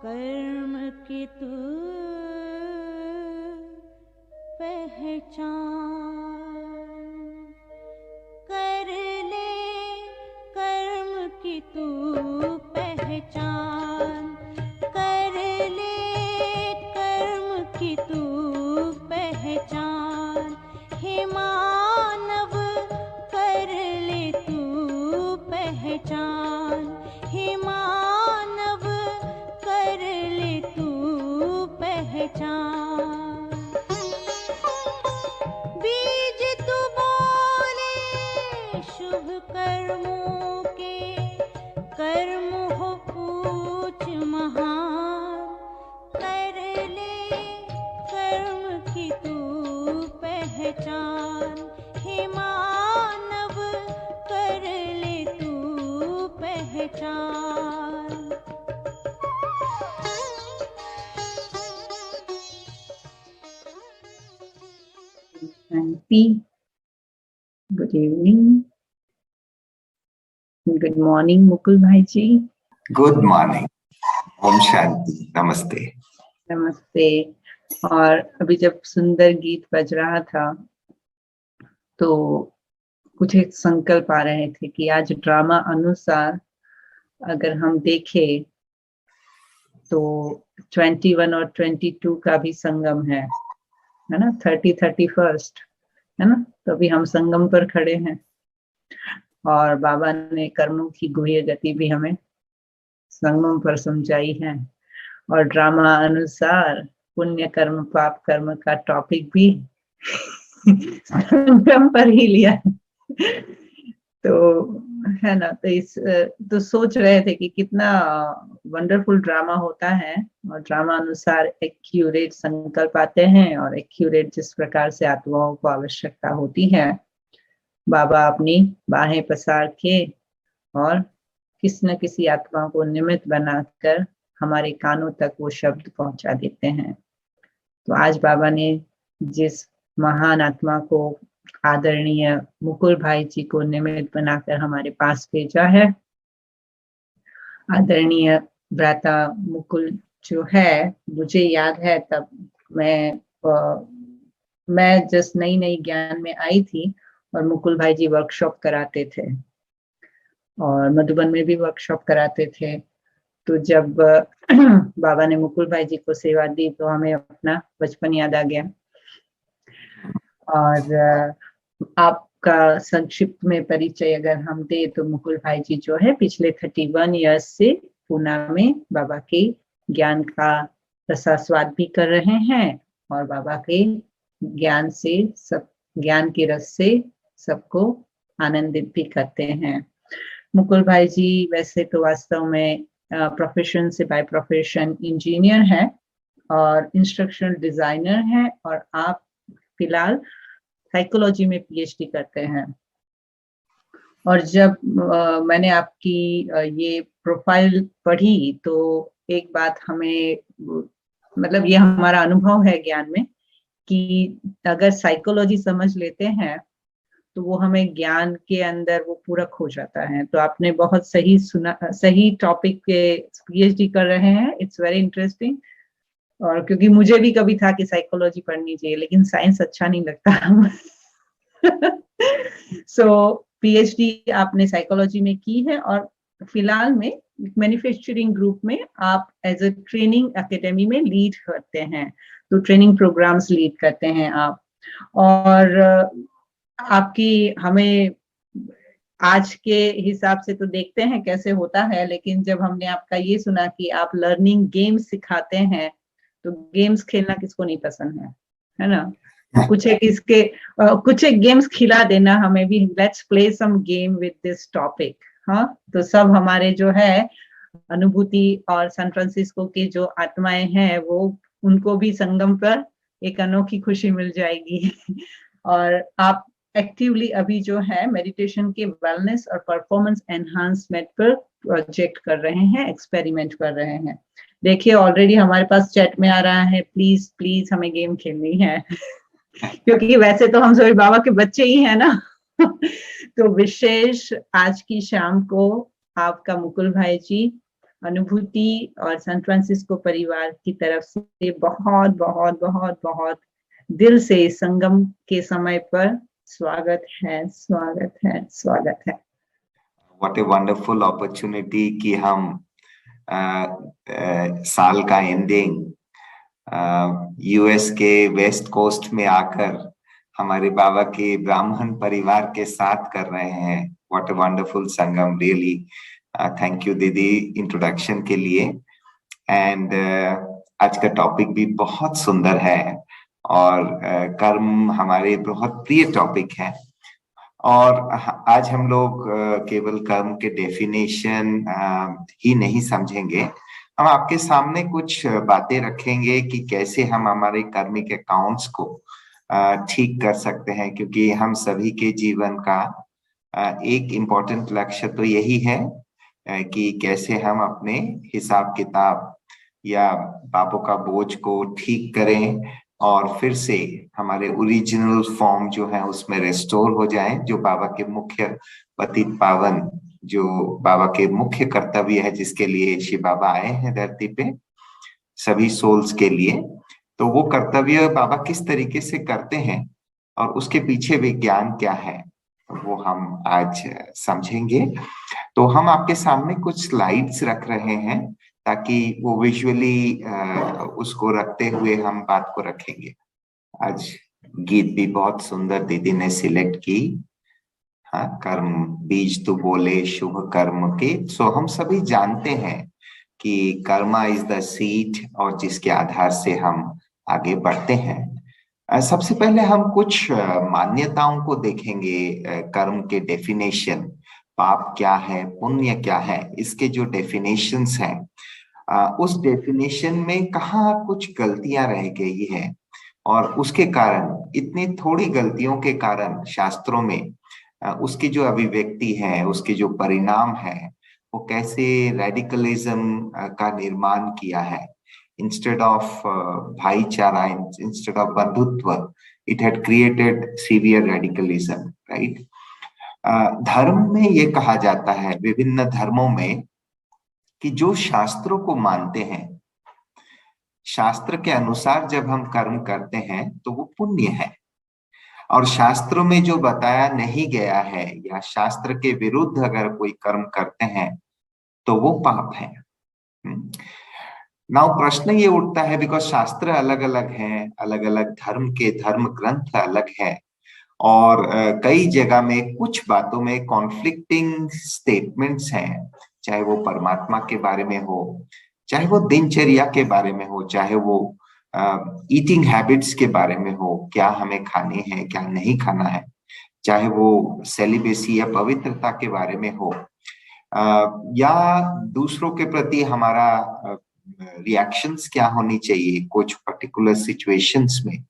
कर्म की तू पहचान, कर ले कर्म की तू पहचान, कर ले कर्म की तू पहचान। हे मानव कर ले तू पहचान, हे मानव कर ले तू पहचान। बीज तू बोले शुभ कर्मों के, कर्म हो ऊंच महान। कर ले कर्म की तू पहचान, हे मानव कर ले तू पहचान। Shanti. Good evening. Good morning, Mukul Bhai ji. Good morning. Om Shanti. Namaste. नमस्ते। और अभी जब सुंदर गीत बज रहा था तो कुछ एक संकल्प आ रहे थे कि आज ड्रामा अनुसार अगर हम देखें तो 21 और 22 का भी संगम है ना, 30-31 है ना। तो अभी हम संगम पर खड़े हैं और बाबा ने कर्मों की गुह्य गति भी हमें संगम पर समझाई है। और ड्रामा अनुसार पुण्य कर्म पाप कर्म का टॉपिक भी संगम पर ही लिया है। तो है ना, तो सोच रहे थे कि कितना वंडरफुल ड्रामा होता है और ड्रामा अनुसार एक्यूरेट संकल्प आते हैं और एक्यूरेट जिस प्रकार से आत्माओं को आवश्यकता होती है, बाबा अपनी बाहें पसार के और किसी न किसी आत्मा को निमित्त बनाकर हमारे कानों तक वो शब्द पहुंचा देते हैं। तो आज बाबा ने जिस महान आत्मा को आदरणीय मुकुल भाई जी को निमित्त बनाकर हमारे पास भेजा है, आदरणीय भ्राता मुकुल जो है, मुझे याद है तब मैं जस्ट नई ज्ञान में आई थी और मुकुल भाई जी वर्कशॉप कराते थे और मधुबन में भी वर्कशॉप कराते थे। तो जब बाबा ने मुकुल भाई जी को सेवा दी तो हमें अपना बचपन याद आ गया। और आपका संक्षिप्त में परिचय अगर हम दे तो मुकुल भाई जी जो है पिछले 31 इयर्स से पूना में बाबा के ज्ञान का रसास्वाद भी कर रहे हैं और बाबा के ज्ञान से सब ज्ञान के रस से सबको आनंदित भी करते हैं। मुकुल भाई जी वैसे तो वास्तव में प्रोफेशन से बाय प्रोफेशन इंजीनियर है और इंस्ट्रक्शनल डिजाइनर है और आप फिलहाल साइकोलॉजी में पीएचडी करते हैं। और जब मैंने आपकी ये प्रोफाइल पढ़ी तो एक बात हमें, मतलब ये हमारा अनुभव है ज्ञान में कि अगर साइकोलॉजी समझ लेते हैं तो वो हमें ज्ञान के अंदर वो पूरक हो जाता है। तो आपने बहुत सही सुना, सही टॉपिक पे पीएचडी कर रहे हैं। It's very interesting. और क्योंकि मुझे भी कभी था कि साइकोलॉजी पढ़नी चाहिए लेकिन साइंस अच्छा नहीं लगता। सो पीएचडी आपने साइकोलॉजी में की है और फिलहाल में मैन्युफैक्चरिंग ग्रुप में आप एज अ ट्रेनिंग एकेडमी में लीड करते हैं, तो ट्रेनिंग प्रोग्राम्स लीड करते हैं आप। और आपकी हमें आज के हिसाब से तो देखते हैं कैसे होता है, लेकिन जब हमने आपका ये सुना कि आप लर्निंग गेम्स सिखाते हैं तो गेम्स खेलना किसको नहीं पसंद है ना। कुछ एक गेम्स खिला देना हमें भी, let's play some game with this topic. हाँ, तो सब हमारे जो है अनुभूति और सैन फ्रांसिस्को के जो आत्माएं हैं वो उनको भी संगम पर एक अनोखी खुशी मिल जाएगी। और आप एक्टिवली अभी जो है मेडिटेशन के वेलनेस और परफॉर्मेंस एनहांसमेंट पर प्रोजेक्ट कर रहे हैं, एक्सपेरिमेंट कर रहे हैं। देखिए ऑलरेडी हमारे पास चैट में आ रहा है, प्लीज प्लीज हमें गेम खेलनी है। क्योंकि वैसे तो हम सभी बाबा के बच्चे ही हैं ना। तो विशेष आज की शाम को आपका मुकुल भाई जी अनुभूति और सैन फ्रांसिस्को परिवार की तरफ से बहुत बहुत बहुत बहुत दिल से संगम के समय पर स्वागत है, स्वागत है, स्वागत है। What a wonderful opportunity कि हम साल का एंडिंग यूएस के वेस्ट कोस्ट में आकर हमारे बाबा के ब्राह्मण परिवार के साथ कर रहे हैं। What a wonderful Sangam, really thank you दीदी इंट्रोडक्शन के लिए। एंड आज का टॉपिक भी बहुत सुंदर है और कर्म हमारे बहुत प्रिय टॉपिक है। और आज हम लोग केवल कर्म के डेफिनेशन ही नहीं समझेंगे, हम आपके सामने कुछ बातें रखेंगे कि कैसे हम हमारे कर्मिक अकाउंट्स को ठीक कर सकते हैं, क्योंकि हम सभी के जीवन का एक इम्पोर्टेंट लक्ष्य तो यही है कि कैसे हम अपने हिसाब किताब या पापों का बोझ को ठीक करें और फिर से हमारे ओरिजिनल फॉर्म जो है उसमें रेस्टोर हो जाए, जो बाबा के मुख्य पतित पावन, जो बाबा के मुख्य कर्तव्य है जिसके लिए शिव बाबा आए हैं धरती पे सभी सोल्स के लिए। तो वो कर्तव्य बाबा किस तरीके से करते हैं और उसके पीछे विज्ञान क्या है वो हम आज समझेंगे। तो हम आपके सामने कुछ स्लाइड्स रख रहे हैं ताकि वो विजुअली उसको रखते हुए हम बात को रखेंगे। आज गीत भी बहुत सुंदर दीदी ने सिलेक्ट की, हाँ, कर्म बीज तो बोले शुभ कर्म के। सो हम सभी जानते हैं कि कर्मा इज द सीड और जिसके आधार से हम आगे बढ़ते हैं। सबसे पहले हम कुछ मान्यताओं को देखेंगे, कर्म के डेफिनेशन, पाप क्या है, पुण्य क्या है, इसके जो डेफिनेशंस हैं उस डेफिनेशन में कहाँ कुछ गलतियां रह गई है और उसके कारण, इतनी थोड़ी गलतियों के कारण शास्त्रों में उसकी जो अभिव्यक्ति है, उसके जो परिणाम है, वो कैसे रेडिकलिज्म का निर्माण किया है। इंस्टेड ऑफ भाईचारा, इंस्टेड ऑफ बंधुत्व, it had created severe radicalism, right. धर्म में ये कहा जाता है, विभिन्न धर्मों में, कि जो शास्त्रों को मानते हैं, शास्त्र के अनुसार जब हम कर्म करते हैं तो वो पुण्य है, और शास्त्रों में जो बताया नहीं गया है या शास्त्र के विरुद्ध अगर कोई कर्म करते हैं तो वो पाप है। नाउ प्रश्न ये उठता है, बिकॉज शास्त्र अलग अलग हैं, अलग अलग धर्म के धर्म ग्रंथ अलग है, और कई जगह में कुछ बातों में कॉन्फ्लिक्टिंग स्टेटमेंट्स हैं, चाहे वो परमात्मा के बारे में हो, चाहे वो दिनचर्या के बारे में हो, चाहे वो ईटिंग हैबिट्स के बारे में हो, क्या हमें खानी है क्या नहीं खाना है, चाहे वो सेलिबेसी या पवित्रता के बारे में हो, या दूसरों के प्रति हमारा रिएक्शंस क्या होनी चाहिए कुछ पर्टिकुलर सिचुएशंस में।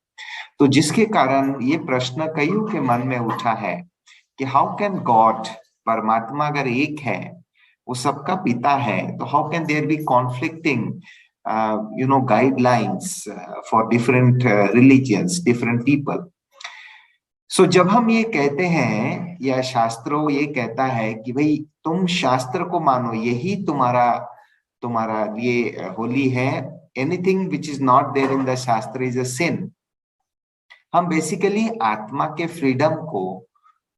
तो जिसके कारण ये प्रश्न कईयों के मन में उठा है कि हाउ कैन गॉड, परमात्मा अगर एक है, वो सबका पिता है, तो how can there be conflicting guidelines for different religions, different people. So जब हम ये कहते हैं या शास्त्रों ये कहता है कि भाई तुम शास्त्र को मानो, यही तुम्हारा लिए होली है, anything which is not there in the shastra is a sin, हम बेसिकली आत्मा के फ्रीडम को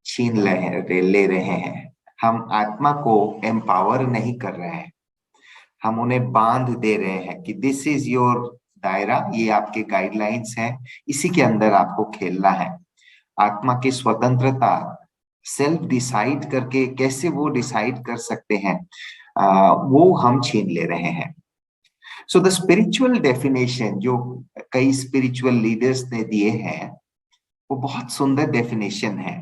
छीन ले रहे हैं। हम आत्मा को एम्पावर नहीं कर रहे हैं, हम उन्हें बांध दे रहे हैं कि दिस इज योर दायरा, ये आपके गाइडलाइंस हैं, इसी के अंदर आपको खेलना है। आत्मा की स्वतंत्रता, सेल्फ डिसाइड करके कैसे वो डिसाइड कर सकते हैं, वो हम छीन ले रहे हैं। सो द स्पिरिचुअल डेफिनेशन जो कई स्पिरिचुअल लीडर्स ने दिए हैं, वो बहुत सुंदर डेफिनेशन है,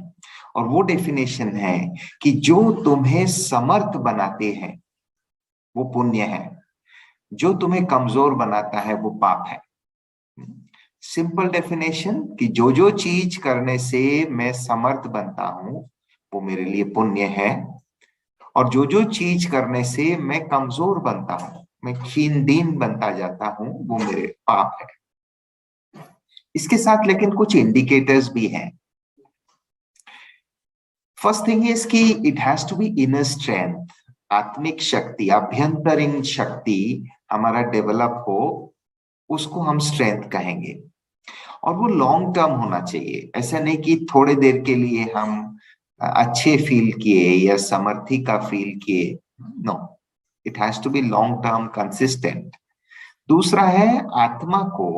और वो डेफिनेशन है कि जो तुम्हें समर्थ बनाते हैं वो पुण्य है, जो तुम्हें कमजोर बनाता है वो पाप है। सिंपल डेफिनेशन कि जो चीज करने से मैं समर्थ बनता हूं वो मेरे लिए पुण्य है, और जो चीज करने से मैं कमजोर बनता हूं, मैं खीनदीन बनता जाता हूं, वो मेरे पाप है। इसके साथ लेकिन कुछ इंडिकेटर्स भी हैं। फर्स्ट थिंग इज कि it has to be inner strength. आत्मिक शक्ति, आभ्यंतरीण शक्ति हमारा डेवलप हो, उसको हम स्ट्रेंथ कहेंगे। और वो लॉन्ग टर्म होना चाहिए। ऐसा नहीं कि थोड़े देर के लिए हम अच्छे फील किए या समर्थी का फील किए, no, it has to be long term consistent. दूसरा है आत्मा को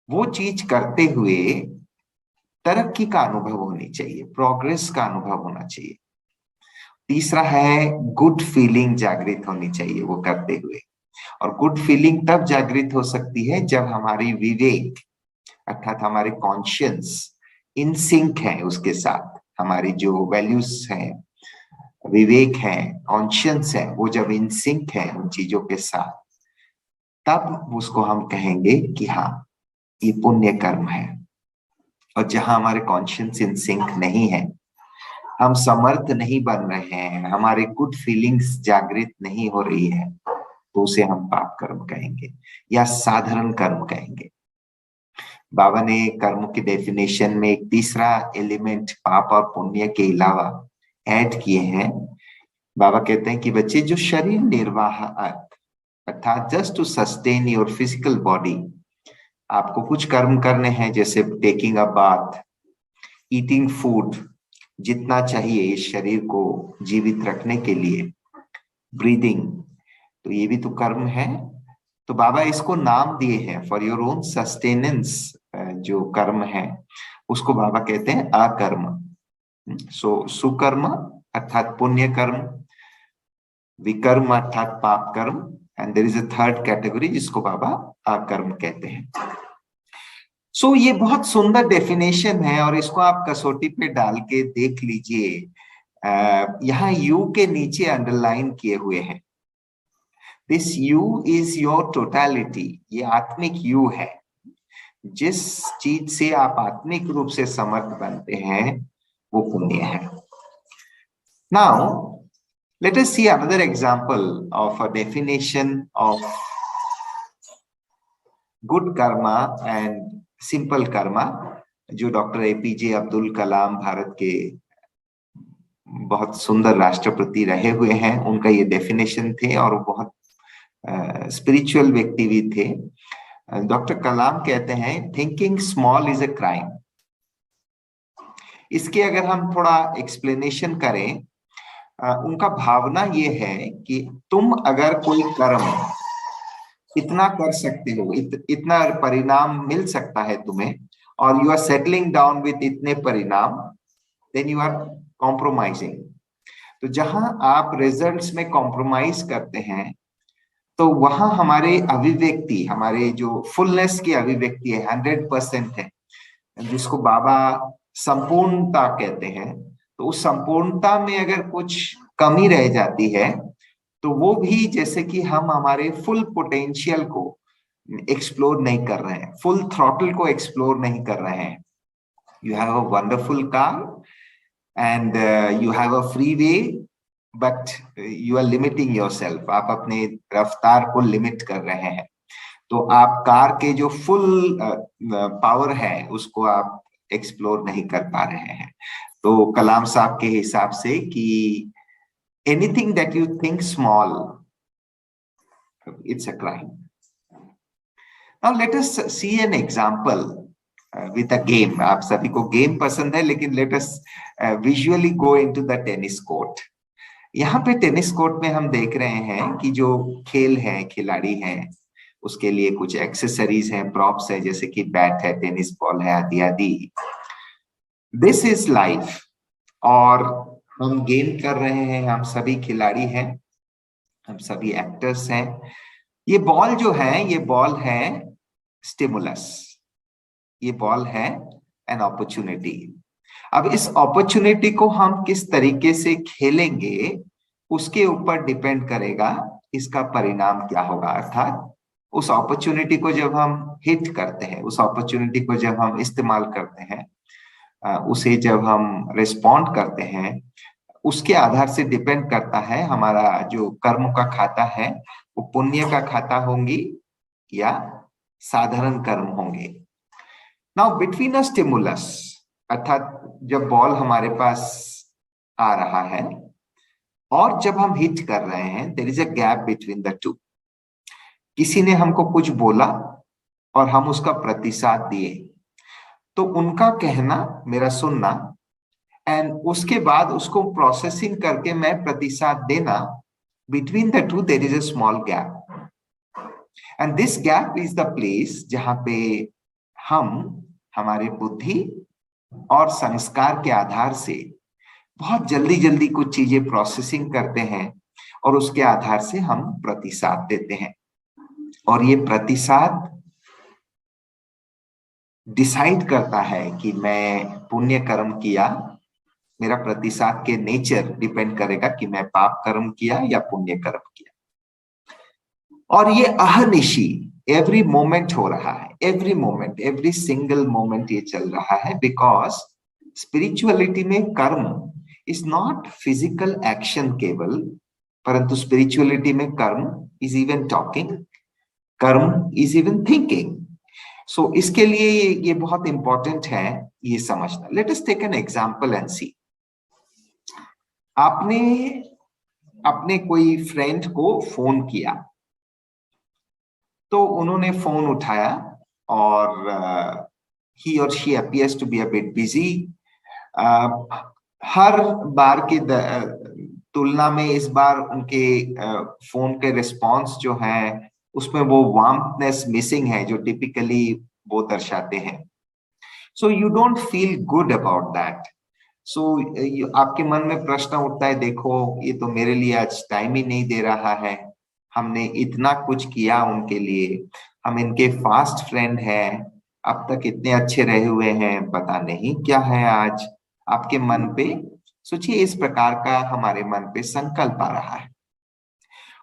वो चीज करते हुए तरक्की का अनुभव होनी चाहिए, प्रोग्रेस का अनुभव होना चाहिए। तीसरा है गुड फीलिंग जागृत होनी चाहिए वो करते हुए। और गुड फीलिंग तब जागृत हो सकती है जब हमारी विवेक अर्थात हमारे कॉन्शियस इन सिंक है उसके साथ। हमारी जो वैल्यूज हैं, विवेक है, कॉन्शियस है, वो जब इन सिंक है उन चीजों के साथ, तब उसको हम कहेंगे कि हाँ ये पुण्य कर्म है। और जहां हमारे कॉन्शियस इन सिंक नहीं है, हम समर्थ नहीं बन रहे हैं, हमारे गुड फीलिंग्स जागृत नहीं हो रही है, तो उसे हम पाप कर्म कहेंगे या साधारण कर्म कहेंगे। बाबा ने कर्म की डेफिनेशन में एक तीसरा एलिमेंट पाप और पुण्य के अलावा ऐड किए हैं। बाबा कहते हैं कि बच्चे जो शरीर निर्वाह अर्थात just to sustain your physical body, आपको कुछ कर्म करने हैं जैसे taking a bath, eating food जितना चाहिए इस शरीर को जीवित रखने के लिए, ब्रीदिंग, तो ये भी तो कर्म है। तो बाबा इसको नाम दिए हैं फॉर योर ओन सस्टेनेंस। जो कर्म है उसको बाबा कहते हैं अकर्म। सो सुकर्म अर्थात पुण्य कर्म, विकर्म अर्थात पाप कर्म, and there is a third category जिसको बाबा अकर्म कहते हैं। सो ये बहुत सुंदर डेफिनेशन है और इसको आप कसौटी पे डाल के देख लीजिए। यहाँ यू के नीचे अंडरलाइन किए हुए हैं, this you is your totality, ये आत्मिक यू है। जिस चीज से आप आत्मिक रूप से समर्थ बनते हैं वो पुण्य है। Now let us see another example of a definition of good Karma and simple Karma, जो डॉक्टर एपीजे अब्दुल कलाम, भारत के बहुत सुंदर राष्ट्रपति रहे हुए हैं, उनका ये डेफिनेशन थे और वो बहुत स्पिरिचुअल व्यक्ति भी थे। डॉक्टर कलाम कहते हैं thinking small is a crime. इसके अगर हम थोड़ा एक्सप्लेनेशन करें, उनका भावना ये है कि तुम अगर कोई कर्म इतना कर सकते हो, इतना परिणाम मिल सकता है तुम्हें, और you are settling down with इतने परिणाम, देन यू आर कॉम्प्रोमाइजिंग। तो जहां आप रिजल्ट्स में कॉम्प्रोमाइज करते हैं तो वहां हमारे अभिव्यक्ति, हमारे जो फुलनेस की अभिव्यक्ति है 100% है, जिसको बाबा संपूर्णता कहते हैं। तो उस संपूर्णता में अगर कुछ कमी रह जाती है तो वो भी जैसे कि हम हमारे फुल पोटेंशियल को एक्सप्लोर नहीं कर रहे हैं, फुल थ्रॉटल को एक्सप्लोर नहीं कर रहे हैं। You have a wonderful car and you have a free way, but you are limiting yourself, आप अपने रफ्तार को लिमिट कर रहे हैं। तो आप कार के जो फुल पावर है उसको आप एक्सप्लोर नहीं कर पा रहे हैं। तो कलाम साहब के हिसाब से कि anything that you think small, it's a crime. Now let us see an example with a game. आप सभी को गेम पसंद है, लेकिन let us visually go into the tennis court. यहाँ पे टेनिस कोर्ट में हम देख रहे हैं कि जो खेल है, खिलाड़ी हैं, उसके लिए कुछ एक्सेसरीज हैं, प्रॉप्स है, जैसे कि बैट है, टेनिस बॉल है, आदि आदि। दिस इज लाइफ, और हम गेम कर रहे हैं, हम सभी खिलाड़ी हैं, हम सभी एक्टर्स हैं। ये बॉल जो है, ये बॉल है स्टिमुलस, ये बॉल है एन अपॉर्चुनिटी। अब इस अपॉर्चुनिटी को हम किस तरीके से खेलेंगे उसके ऊपर डिपेंड करेगा इसका परिणाम क्या होगा। अर्थात उस अपॉर्चुनिटी को जब हम हिट करते हैं, उस अपॉर्चुनिटी को जब हम इस्तेमाल करते हैं, उसे जब हम रिस्पॉन्ड करते हैं, उसके आधार से डिपेंड करता है हमारा जो कर्म का खाता है वो पुण्य का खाता होंगी या साधारण कर्म होंगे। नाउ बिटवीन अ स्टिमुलस, अर्थात जब बॉल हमारे पास आ रहा है और जब हम हिट कर रहे हैं, there is a gap between the two. किसी ने हमको कुछ बोला और हम उसका प्रतिसाद दिए, तो उनका कहना मेरा सुनना, एंड उसके बाद उसको प्रोसेसिंग करके मैं प्रतिसाद देना, between the two there is a small gap, and this gap is the place जहां पे हम हमारे बुद्धि और संस्कार के आधार से बहुत जल्दी जल्दी कुछ चीजें प्रोसेसिंग करते हैं और उसके आधार से हम प्रतिसाद देते हैं। और ये प्रतिसाद डिसाइड करता है कि मैं पुण्य कर्म किया, मेरा प्रतिसाद के नेचर डिपेंड करेगा कि मैं पाप कर्म किया या पुण्य कर्म किया। और ये अहर्निशी एवरी मोमेंट हो रहा है, every moment, every single moment ये चल रहा है, बिकॉज स्पिरिचुअलिटी में karma is not physical action केवल, परंतु स्पिरिचुअलिटी में karma is even talking, karma is even thinking. So इसके लिए ये बहुत इंपॉर्टेंट है ये समझना। Let us take an example and see. आपने अपने कोई फ्रेंड को फोन किया, तो उन्होंने फोन उठाया और he or she appears to be a bit busy. हर बार की तुलना में इस बार उनके फोन के रिस्पॉन्स जो है उसमें वो वार्मनेस मिसिंग है जो टिपिकली वो दर्शाते हैं। So you don't feel good about that. So आपके मन में प्रश्न उठता है, देखो ये तो मेरे लिए आज टाइम ही नहीं दे रहा है, हमने इतना कुछ किया उनके लिए, हम इनके फास्ट फ्रेंड हैं, अब तक इतने अच्छे रहे हुए हैं, पता नहीं क्या है आज। आपके मन पे सोचिए, इस प्रकार का हमारे मन पे संकल्प आ रहा है।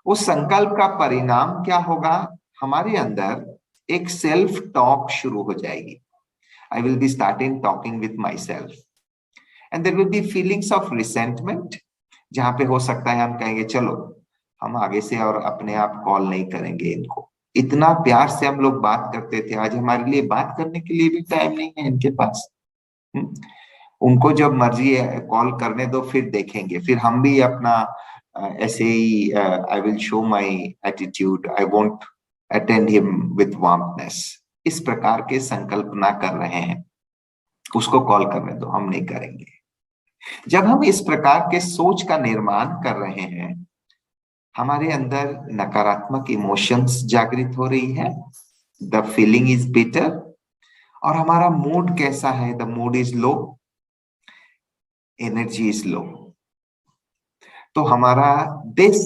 उस संकल्प का परिणाम क्या होगा? हमारे अंदर एक सेल्फ टॉक शुरू हो जाएगी। I will be starting talking with myself, and there will be feelings of resentment, जहां पे हो सकता है हम कहेंगे चलो हम आगे से और अपने आप कॉल नहीं करेंगे इनको, इतना प्यार से हम लोग बात करते थे, आज हमारे लिए बात करने के लिए भी टाइम नहीं है इनके पास। उनको जब मर्जी है कॉल करने दो, फिर देखेंगे, फिर हम भी अपना ऐसे ही I will show my attitude, I won't attend him with warmness, इस प्रकार के संकल्पना कर रहे हैं, उसको कॉल करने दो, हम नहीं करेंगे। जब हम इस प्रकार के सोच का निर्माण कर रहे हैं, हमारे अंदर नकारात्मक इमोशंस जागृत हो रही है, द फीलिंग इज बिटर, और हमारा मूड कैसा है? The mood is low, energy is low. तो हमारा this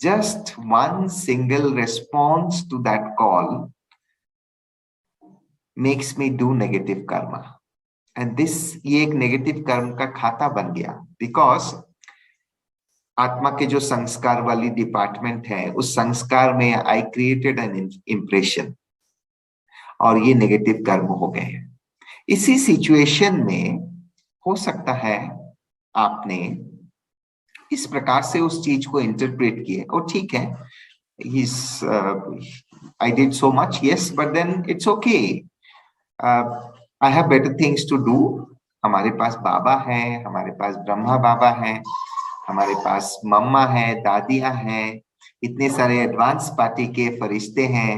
just one single response to that call makes me do negative karma, and this, ये एक नेगेटिव कर्म का खाता बन गया, बिकॉज आत्मा के जो संस्कार वाली डिपार्टमेंट है, उस संस्कार में आई क्रिएटेड एन इम्प्रेशन, और ये नेगेटिव कर्म हो गए हैं। इसी सिचुएशन में हो सकता है आपने इस प्रकार से उस चीज को इंटरप्रेट किया, और ठीक है, I did so much, yes, but then it's okay, I have better things to do. हमारे पास बाबा है, हमारे पास ब्रह्मा बाबा है, हमारे पास मम्मा है, दादियां हैं, इतने सारे एडवांस पार्टी के फरिश्ते हैं,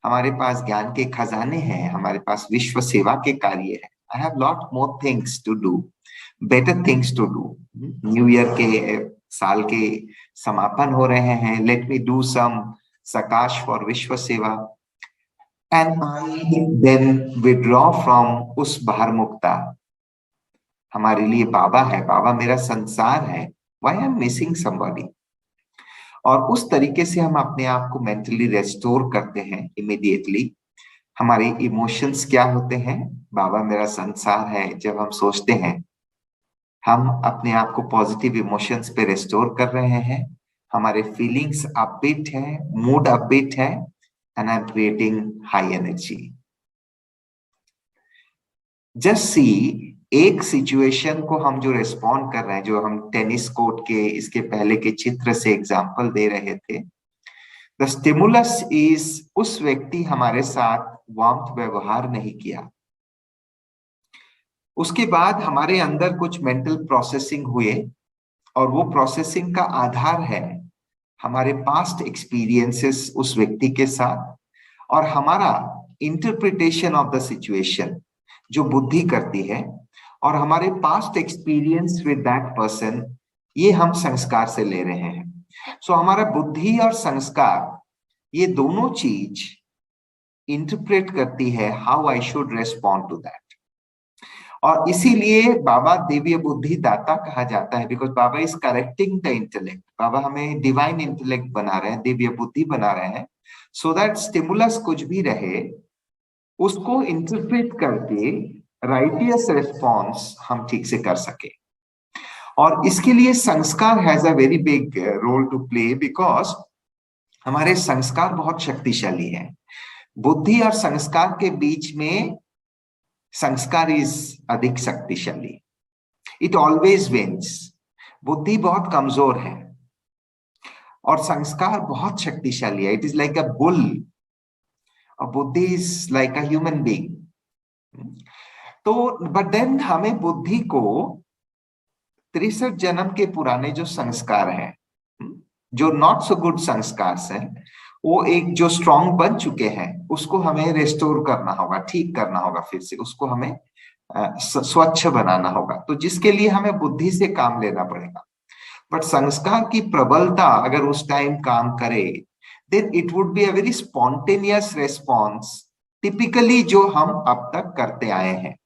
हमारे पास ज्ञान के खजाने हैं, हमारे पास विश्व सेवा के कार्य है। I have lot more things to do, better things to do. New year के साल के समापन हो रहे हैं, let me do some sakash for विश्व सेवा, and I then withdraw from उस भार मुक्ता। हमारे लिए बाबा है, बाबा मेरा संसार है, why I am missing somebody. और उस तरीके से हम अपने आप को मेंटली रेस्टोर करते हैं इमीडिएटली। हमारे इमोशंस क्या होते हैं? बाबा मेरा संसार है, जब हम सोचते हैं, हम अपने आप को पॉजिटिव इमोशंस पे रेस्टोर कर रहे हैं, हमारे फीलिंग्स अपबीट है, मूड अपबीट है, and I am creating high energy. Just see, एक सिचुएशन को हम जो रेस्पॉन्ड कर रहे हैं, जो हम टेनिस कोर्ट के इसके पहले के चित्र से एग्जांपल दे रहे थे, द स्टिमुलस इज, उस व्यक्ति हमारे साथ वार्म व्यवहार नहीं किया, उसके बाद हमारे अंदर कुछ मेंटल प्रोसेसिंग हुए, और वो प्रोसेसिंग का आधार है हमारे पास्ट एक्सपीरियंसेस उस व्यक्ति के साथ और हमारा इंटरप्रिटेशन ऑफ द सिचुएशन जो बुद्धि करती है, और हमारे past experience with that person, ये हम संस्कार से ले रहे हैं। सो हमारा बुद्धि और संस्कार ये दोनों चीज इंटरप्रेट करती है how I should respond to that. और इसीलिए बाबा दिव्य बुद्धि दाता कहा जाता है, because Baba is correcting the intellect. Baba हमें डिवाइन इंटेलेक्ट बना रहे हैं, दिव्य बुद्धि बना रहे हैं, सो दैट स्टिमुलस कुछ भी रहे उसको इंटरप्रेट करके राइटियस रेस्पॉन्स हम ठीक से कर सके। और इसके लिए संस्कार has a very big role to play, because हमारे संस्कार बहुत शक्तिशाली है। बुद्धि और संस्कार के बीच में संस्कार इज अधिक शक्तिशाली, इट ऑलवेज विंस। बुद्धि बहुत कमजोर है और संस्कार बहुत शक्तिशाली है। It is like a bull और बुद्धि is like a human being. तो बट देन हमें बुद्धि को 63 जन्म के पुराने जो संस्कार हैं, जो नॉट सो गुड संस्कार हैं, वो एक जो स्ट्रॉन्ग बन चुके हैं उसको हमें रेस्टोर करना होगा, ठीक करना होगा, फिर से उसको हमें स्वच्छ बनाना होगा। तो जिसके लिए हमें बुद्धि से काम लेना पड़ेगा। बट संस्कार की प्रबलता अगर उस टाइम काम करे, then it would be a very spontaneous response, typically जो हम अब तक करते आए हैं।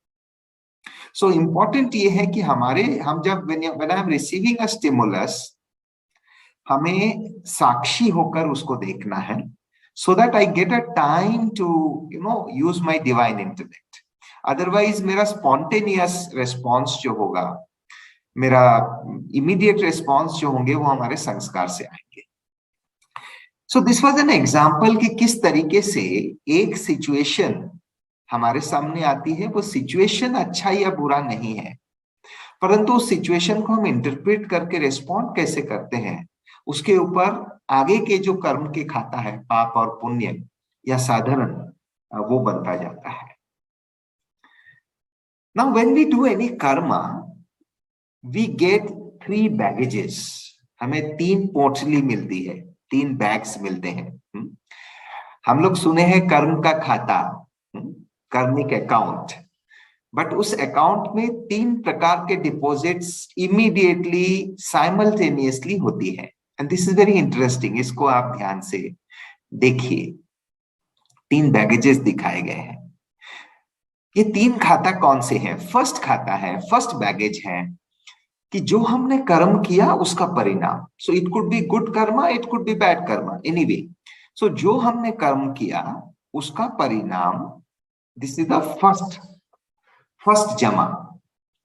सो इम्पोर्टेंट ये है कि हम जब when I am receiving a stimulus, हमें साक्षी होकर उसको देखना है, so that I get a time to use my divine intellect. Otherwise मेरा स्पॉन्टेनियस रेस्पॉन्स जो होगा, मेरा इमीडिएट रेस्पॉन्स जो होंगे वो हमारे संस्कार से आएंगे। So this was an example कि किस तरीके से एक सिचुएशन हमारे सामने आती है। वो सिचुएशन अच्छा या बुरा नहीं है, परंतु उस सिचुएशन को हम इंटरप्रेट करके रेस्पॉन्ड कैसे करते हैं, उसके ऊपर आगे के जो कर्म के खाता है, पाप और पुण्य या साधारण, वो बनता जाता है। Now when we do any karma, we get 3 baggages. हमें 3 पोटली मिलती है, 3 बैग्स मिलते हैं। हम लोग सुने हैं कर्म का खाता, कर्मिक अकाउंट, बट उस अकाउंट में 3 प्रकार के डिपॉजिट्स इमीडिएटली साइमल्टेनियसली होती है। And this is very interesting, इसको आप ध्यान से देखिए। 3 बैगेजेस दिखाए गए हैं। ये 3 खाता कौन से हैं? फर्स्ट खाता है, फर्स्ट बैगेज है कि जो हमने कर्म किया उसका परिणाम। So it could be good karma, it could be bad karma, anyway. So जो हमने कर्म किया उसका परिणाम, दिस इज द फर्स्ट जमा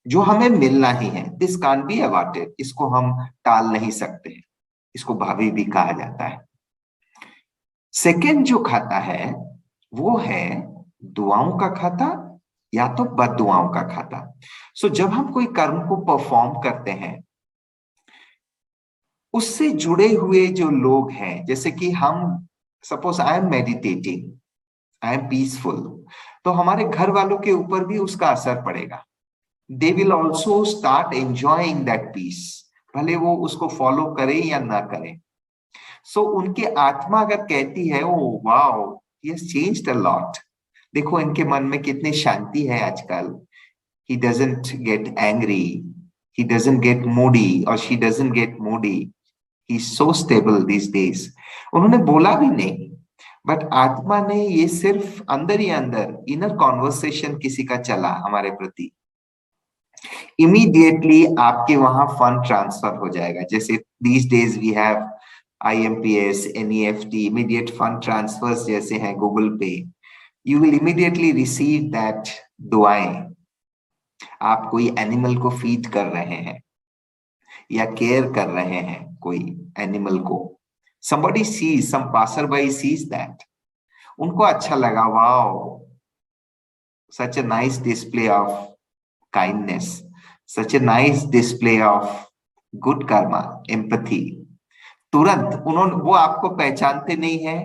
जो हमें मिलना ही है। दिस कांट बी अवॉइडेड, इसको हम टाल नहीं सकते, इसको भावी भी कहा जाता है। सेकेंड जो खाता है वो है दुआओं का खाता या तो बद्दुआओं का खाता। सो जब हम कोई कर्म को परफॉर्म करते हैं, उससे जुड़े हुए जो लोग हैं, जैसे कि हम suppose I am meditating, I am peaceful, तो हमारे घर वालों के ऊपर भी उसका असर पड़ेगा। They will also start enjoying that peace, भले वो उसको फॉलो करें या ना करें। सो उनकी आत्मा अगर कहती है oh wow he has changed a lot, देखो इनके मन में कितनी शांति है आजकल, he doesn't get angry, he doesn't get moody or she doesn't get moody, he's so stable these days। उन्होंने बोला भी नहीं, बट आत्मा ने ये सिर्फ अंदर ही अंदर इनर कॉन्वर्सेशन किसी का चला हमारे प्रति, इमीडिएटली आपके वहां फंड ट्रांसफर हो जाएगा। जैसे these days we have IMPS, NEFT, immediate fund transfers जैसे हैं गूगल पे, you will immediately receive that दुआएं। आप कोई एनिमल को फीड कर रहे हैं या केयर कर रहे हैं कोई एनिमल को, somebody sees, some passerby sees that, उनको अच्छा लगा, wow, such a nice display of kindness, such a nice display of good karma, empathy। तुरंत वो आपको पहचानते नहीं है,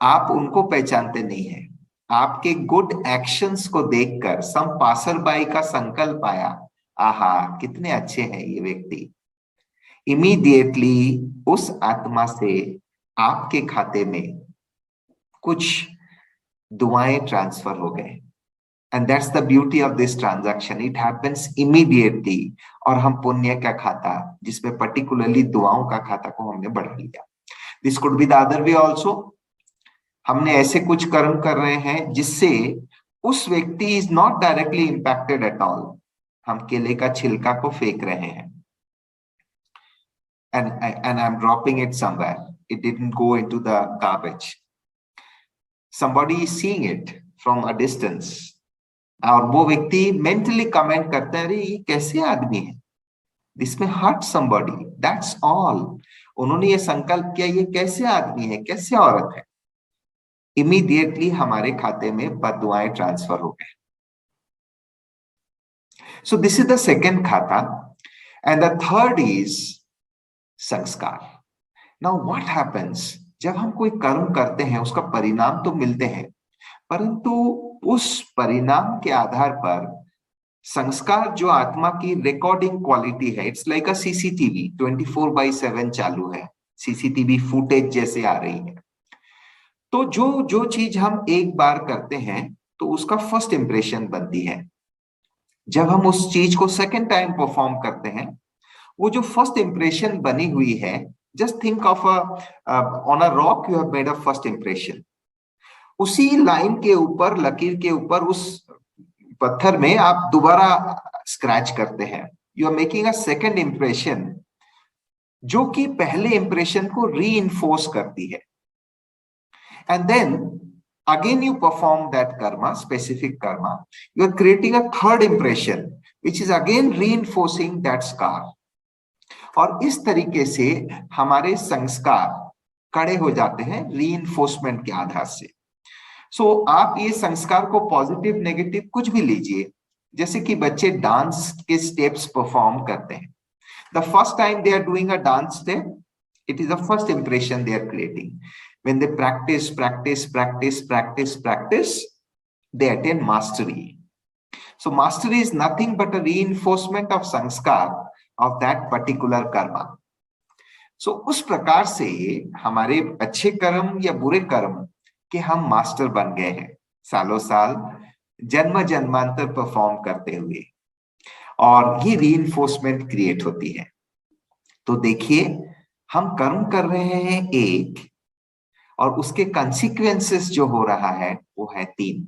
आप उनको पहचानते नहीं है, आपके गुड एक्शंस को देखकर सम पासरबाई का संकल्प आया, आहा कितने अच्छे हैं ये व्यक्ति, इमीडिएटली उस आत्मा से आपके खाते में कुछ दुआएं ट्रांसफर हो गए। And that's the beauty of this transaction, it happens immediately. और हम पुण्य का खाता, जिसमें पर्टिकुलरली दुआओं का खाता को हमने बढ़ा लिया। This could be the other way also. हमने ऐसे कुछ कर्म कर रहे हैं जिससे उस व्यक्ति is not directly impacted at all. हम केले का छिलका को फेंक रहे हैं, and I'm dropping it somewhere. It didn't go into the garbage. Somebody is seeing it from a distance. और वो व्यक्ति मेंटली कमेंट करता है, अरे ये कैसे आदमी है, this may hurt somebody. That's all. उन्होंने ये संकल्प किया, ये कैसे आदमी है, कैसे औरत है। इमीडिएटली हमारे खाते में बददुआएं ट्रांसफर हो गए। So this is the second खाता, and the third is संस्कार। Now what happens, जब हम कोई कर्म करते हैं उसका परिणाम तो मिलते हैं, परंतु उस परिणाम के आधार पर संस्कार जो आत्मा की रिकॉर्डिंग क्वालिटी है, इट्स लाइक अ सीसीटीवी, 24/7 चालू है, सीसीटीवी फुटेज जैसे आ रही है। तो जो चीज हम एक बार करते हैं तो उसका फर्स्ट इंप्रेशन बनती है। जब हम उस चीज को सेकेंड टाइम परफॉर्म करते हैं, वो जो फर्स्ट इंप्रेशन बनी हुई है, just think of on a rock you have made a first impression. उसी लाइन के ऊपर, लकीर के ऊपर, उस पत्थर में आप दोबारा स्क्रैच करते हैं। You are making a second impression, जो कि पहले इंप्रेशन को रीइंफोर्स करती है। And then again you perform that karma, specific karma, you are creating a third impression which is again reinforcing that scar. और इस तरीके से हमारे संस्कार कड़े हो जाते हैं रीइंफोर्समेंट के आधार से। सो आप ये संस्कार को पॉजिटिव नेगेटिव कुछ भी लीजिए, जैसे कि बच्चे डांस के स्टेप्स परफॉर्म करते हैं। The first time they are doing a dance step, it is the first impression they are creating. When they practice, they attain mastery. So mastery is nothing but a reinforcement of sanskar of that particular karma. So उस प्रकार से हमारे अच्छे कर्म या बुरे कर्म के हम मास्टर बन गए हैं, सालों साल जन्म जन्मांतर परफॉर्म करते हुए, और ये रीइंफोर्समेंट क्रिएट होती है। तो देखिए, हम कर्म कर रहे हैं एक, और उसके कंसिक्वेंसेस जो हो रहा है वो है 3।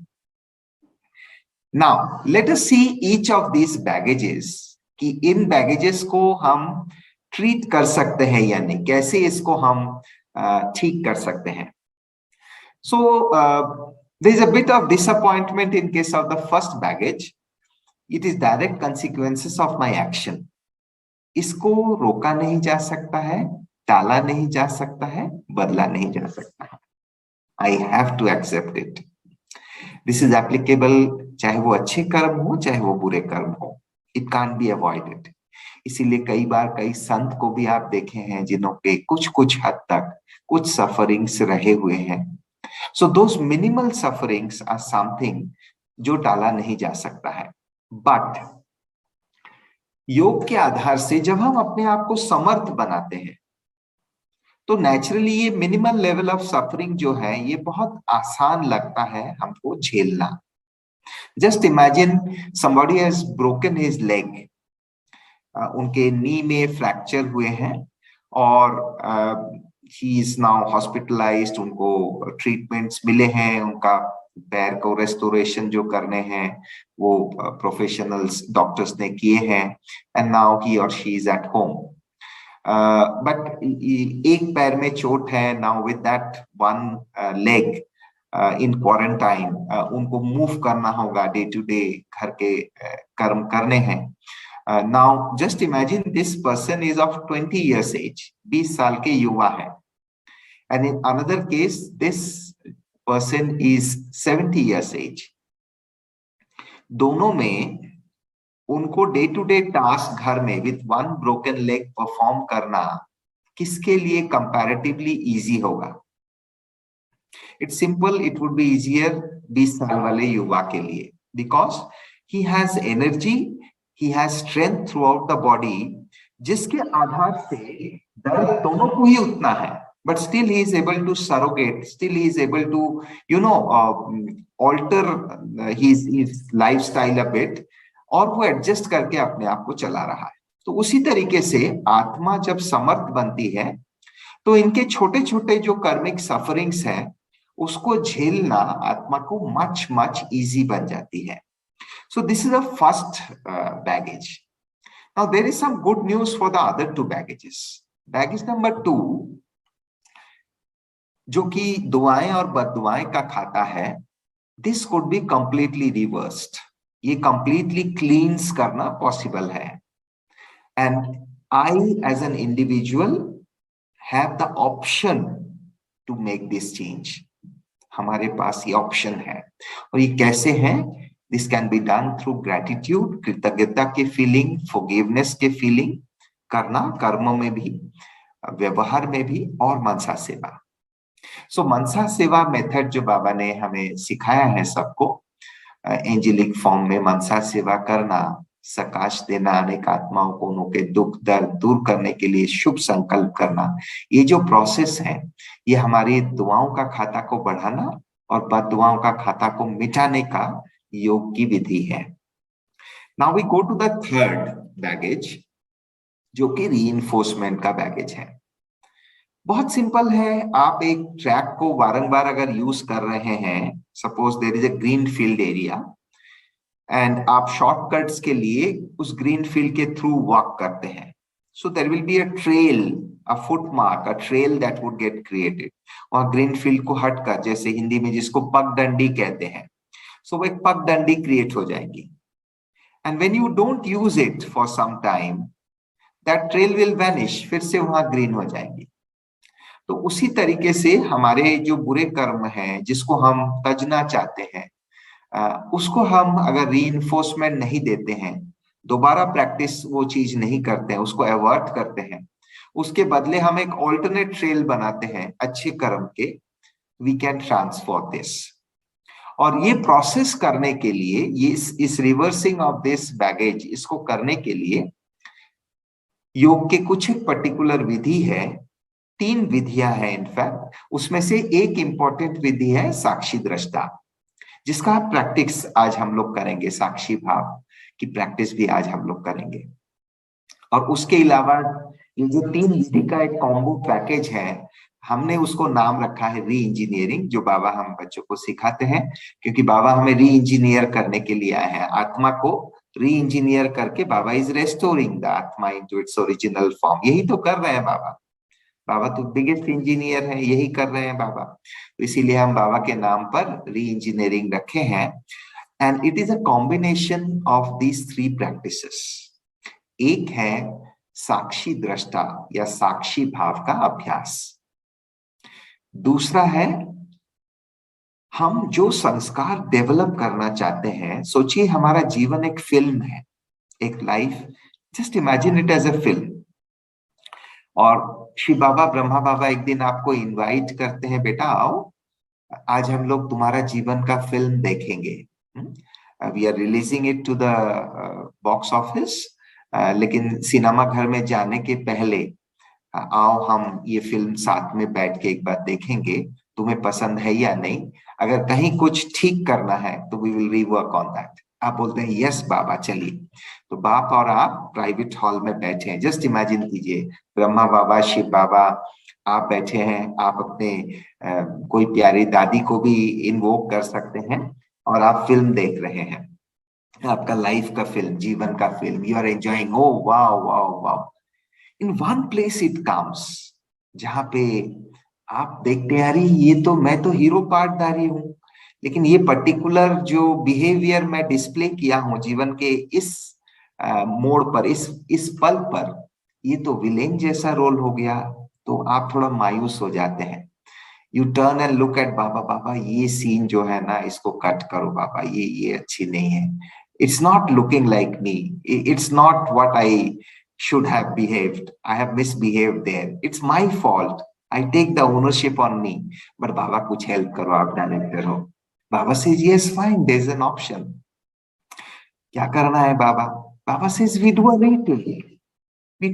Now let us see each of this baggages, कि इन बैगेजेस को हम ट्रीट कर सकते हैं या नहीं, कैसे इसको हम ठीक कर सकते हैं। So there is a bit of disappointment in case of the first baggage. It is direct consequences of my action. इसको रोका नहीं जा सकता है, टाला नहीं जा सकता है, बदला नहीं जा सकता है। I have to accept it. This is applicable, चाहे वो अच्छे कर्म हो चाहे वो बुरे कर्म हो, इट कांट बी अवॉइडेड। इसीलिए कई बार कई संत को भी आप देखे हैं जिन्हों पे कुछ हद तक कुछ सफरिंग्स रहे हुए हैं। सो दोस मिनिमल सफरिंग्स आर समथिंग जो टाला नहीं जा सकता है। बट योग के आधार से जब हम अपने आप को समर्थ बनाते हैं, तो नेचुरली ये मिनिमल लेवल ऑफ सफरिंग जो है ये बहुत आसान लगता है हमको झेलना। Just imagine somebody has broken his leg, उनके नी में फ्रैक्चर हुए हैं और ही इज नाउ हॉस्पिटलाइज्ड, उनको ट्रीटमेंट्स मिले हैं, उनका पैर को रेस्टोरेशन जो करने हैं वो प्रोफेशनल्स डॉक्टर्स ने किए हैं, एंड नाउ ही और she is at home. But एक पैर में चोट है, now with that one leg in quarantine, उनको मूव करना होगा, डे टू डे घर के कर्म करने हैं। Now just imagine this person is of 20 years age, 20 साल के युवा है, and in another case this person is 70 years age. दोनों में उनको डे टू डे टास्क घर में with one broken leg perform करना किसके लिए कंपैरेटिवली इजी होगा? It's simple, it would be easier 20 साल वाले युवा के लिए, because he has energy, he has strength throughout the body जिसके आधार से दर्द दोनों को ही उतना है, but still he is able to surrogate, still he is able to alter his lifestyle a bit, और वो एडजस्ट करके अपने आप को चला रहा है। तो उसी तरीके से आत्मा जब समर्थ बनती है तो इनके छोटे छोटे जो कर्मिक सफरिंग्स हैं उसको झेलना आत्मा को मच मच इजी बन जाती है। So this is a first baggage. Now there is some good news for the other two baggages. Baggage number 2, जो कि दुआएं और बददुआएं का खाता है, this could be completely reversed. ये कंप्लीटली क्लींस करना पॉसिबल है। And I as an individual have the option to make this change. हमारे पास ये ऑप्शन है। और ये कैसे है? This can be done through gratitude, कृतज्ञता के फीलिंग, फॉरगिवनेस के फीलिंग करना, कर्मों में भी, व्यवहार में भी, और मनसा सेवा। सो मनसा सेवा मेथड जो बाबा ने हमें सिखाया है सबको, एंजेलिक फॉर्म में मनसा सेवा करना, सकाश देना, अनेक आत्माओं को उनके दुख दर्द दूर करने के लिए शुभ संकल्प करना, ये जो प्रोसेस है ये हमारी दुआओं का खाता को बढ़ाना और बददुआओं का खाता को मिटाने का योग की विधि है। Now we go to the third baggage, जो कि रीइंफोर्समेंट का बैगेज है। बहुत सिंपल है। आप एक ट्रैक को बारंबार अगर यूज कर रहे हैं, suppose there is a green field area, and आप शॉर्टकट्स के लिए उस ग्रीन फील्ड के थ्रू वॉक करते हैं, so there will be a trail, a foot mark, a trail that would get created. वहां ग्रीन फील्ड को हटकर, जैसे हिंदी में जिसको पगडंडी कहते हैं, सो वो एक पगडंडी क्रिएट हो जाएगी। And when you don't use it for some time, that trail will vanish, फिर से वहां ग्रीन हो जाएगी। तो उसी तरीके से हमारे जो बुरे कर्म हैं जिसको हम तजना चाहते हैं, उसको हम अगर रीइंफोर्समेंट नहीं देते हैं, दोबारा प्रैक्टिस वो चीज नहीं करते हैं, उसको अवॉइड करते हैं, उसके बदले हम एक ऑल्टरनेट ट्रेल बनाते हैं अच्छे कर्म के, वी कैन ट्रांसफॉर्म दिस। और ये प्रोसेस करने के लिए, ये इस रिवर्सिंग ऑफ दिस बैगेज, इसको करने के लिए योग के कुछ एक पर्टिकुलर विधि है। 3 विधियां हैं इनफैक्ट। उसमें से एक इंपॉर्टेंट विधि है साक्षी दृष्टा, जिसका प्रैक्टिस आज हम लोग करेंगे। साक्षी भाव की प्रैक्टिस भी आज हम लोग करेंगे। और उसके अलावा ये जो 3 विधि का एक कॉम्बो पैकेज है, हमने उसको नाम रखा है री इंजीनियरिंग, जो बाबा हम बच्चों को सिखाते हैं, क्योंकि बाबा हमें री इंजीनियर करने के लिए आए हैं। आत्मा को री इंजीनियर करके बाबा इज रेस्टोरिंग द आत्मा इनटू इट्स ओरिजिनल फॉर्म। यही तो कर रहे हैं बाबा। बाबा तो बिगेस्ट इंजीनियर है, यही कर रहे हैं बाबा। तो इसीलिए हम बाबा के नाम पर री इंजीनियरिंग रखे हैं। And it is a combination of these 3 practices. एक है साक्षी दृष्टा या साक्षी भाव का अभ्यास। दूसरा है हम जो संस्कार डेवलप करना चाहते हैं। सोचिए हमारा जीवन एक फिल्म है, एक life, just imagine it as a film. और श्री बाबा, ब्रह्मा बाबा एक दिन आपको इनवाइट करते हैं, बेटा आओ, आज हम लोग तुम्हारा जीवन का फिल्म देखेंगे। We are releasing it to the box office, लेकिन सिनेमा घर में जाने के पहले आओ हम ये फिल्म साथ में बैठ के एक बार देखेंगे, तुम्हें पसंद है या नहीं। अगर कहीं कुछ ठीक करना है तो we will rework on that. आप बोलते हैं यस बाबा चलिए। तो बाप और आप प्राइवेट हॉल में बैठे हैं। जस्ट इमेजिन कीजिए, ब्रह्मा बाबा, शिव बाबा, आप बैठे हैं, आप अपने कोई प्यारी दादी को भी इन्वोक कर सकते हैं और आप फिल्म देख रहे हैं, आपका लाइफ का फिल्म, जीवन का film. You are enjoying, oh wow wow wow. In one place it comes, जहां पे आप देखते हैं अरे ये तो, मैं तो हीरो पार्टधारी हूँ, लेकिन ये पर्टिकुलर जो बिहेवियर मैं डिस्प्ले किया हूँ जीवन के इस मोड़ पर, इस पल पर, ये तो विलेन जैसा रोल हो गया। तो आप थोड़ा मायूस हो जाते हैं। You turn and look at Baba, Baba ये सीन जो है ना, इसको कट करो बाबा, ये अच्छी नहीं है। It's not looking like me, it's not what I should have behaved. I have misbehaved there. It's my fault. I take the ownership on me. But Baba कुछ help करो, आप डायरेक्टर हो। Baba says yes fine, there's an option. क्या करना है बाबा? Baba says we do a retake. we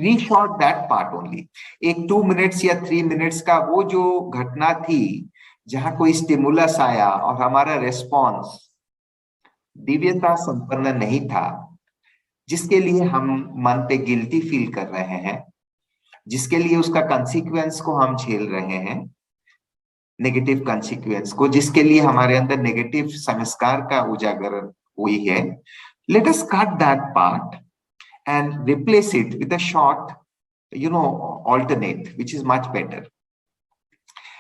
reshot that part only. एक 2 minutes या 3 minutes का वो जो घटना थी जहां कोई स्टिमुलस आया और हमारा रेस्पॉन्स दिव्यता संपन्न नहीं था, जिसके लिए हम मन पे गिल्टी फील कर रहे हैं, जिसके लिए उसका कंसिक्वेंस को हम झेल रहे हैं, नेगेटिव कंसिक्वेंस को, जिसके लिए हमारे अंदर नेगेटिव संस्कार का उजागर हुई है. Let us cut that part and replace it with a short, alternate, which is much better.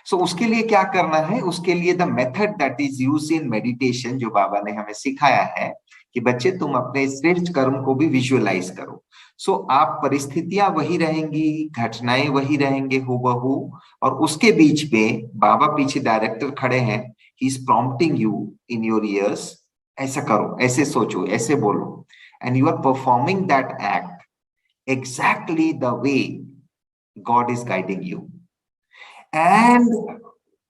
So उसके लिए क्या करना है? उसके लिए the method that is used in meditation, जो बाबा ने हमें सिखाया है कि बच्चे तुम अपने श्रेष्ठ कर्म को भी विजुअलाइज करो. सो आप परिस्थितियां वही रहेंगी, घटनाएं वही रहेंगे हूबहू, और उसके बीच में बाबा पीछे डायरेक्टर खड़े हैं. He is prompting you in your ears, ऐसा करो, ऐसे सोचो, ऐसे बोलो. And you are performing that act exactly the way God is guiding you. And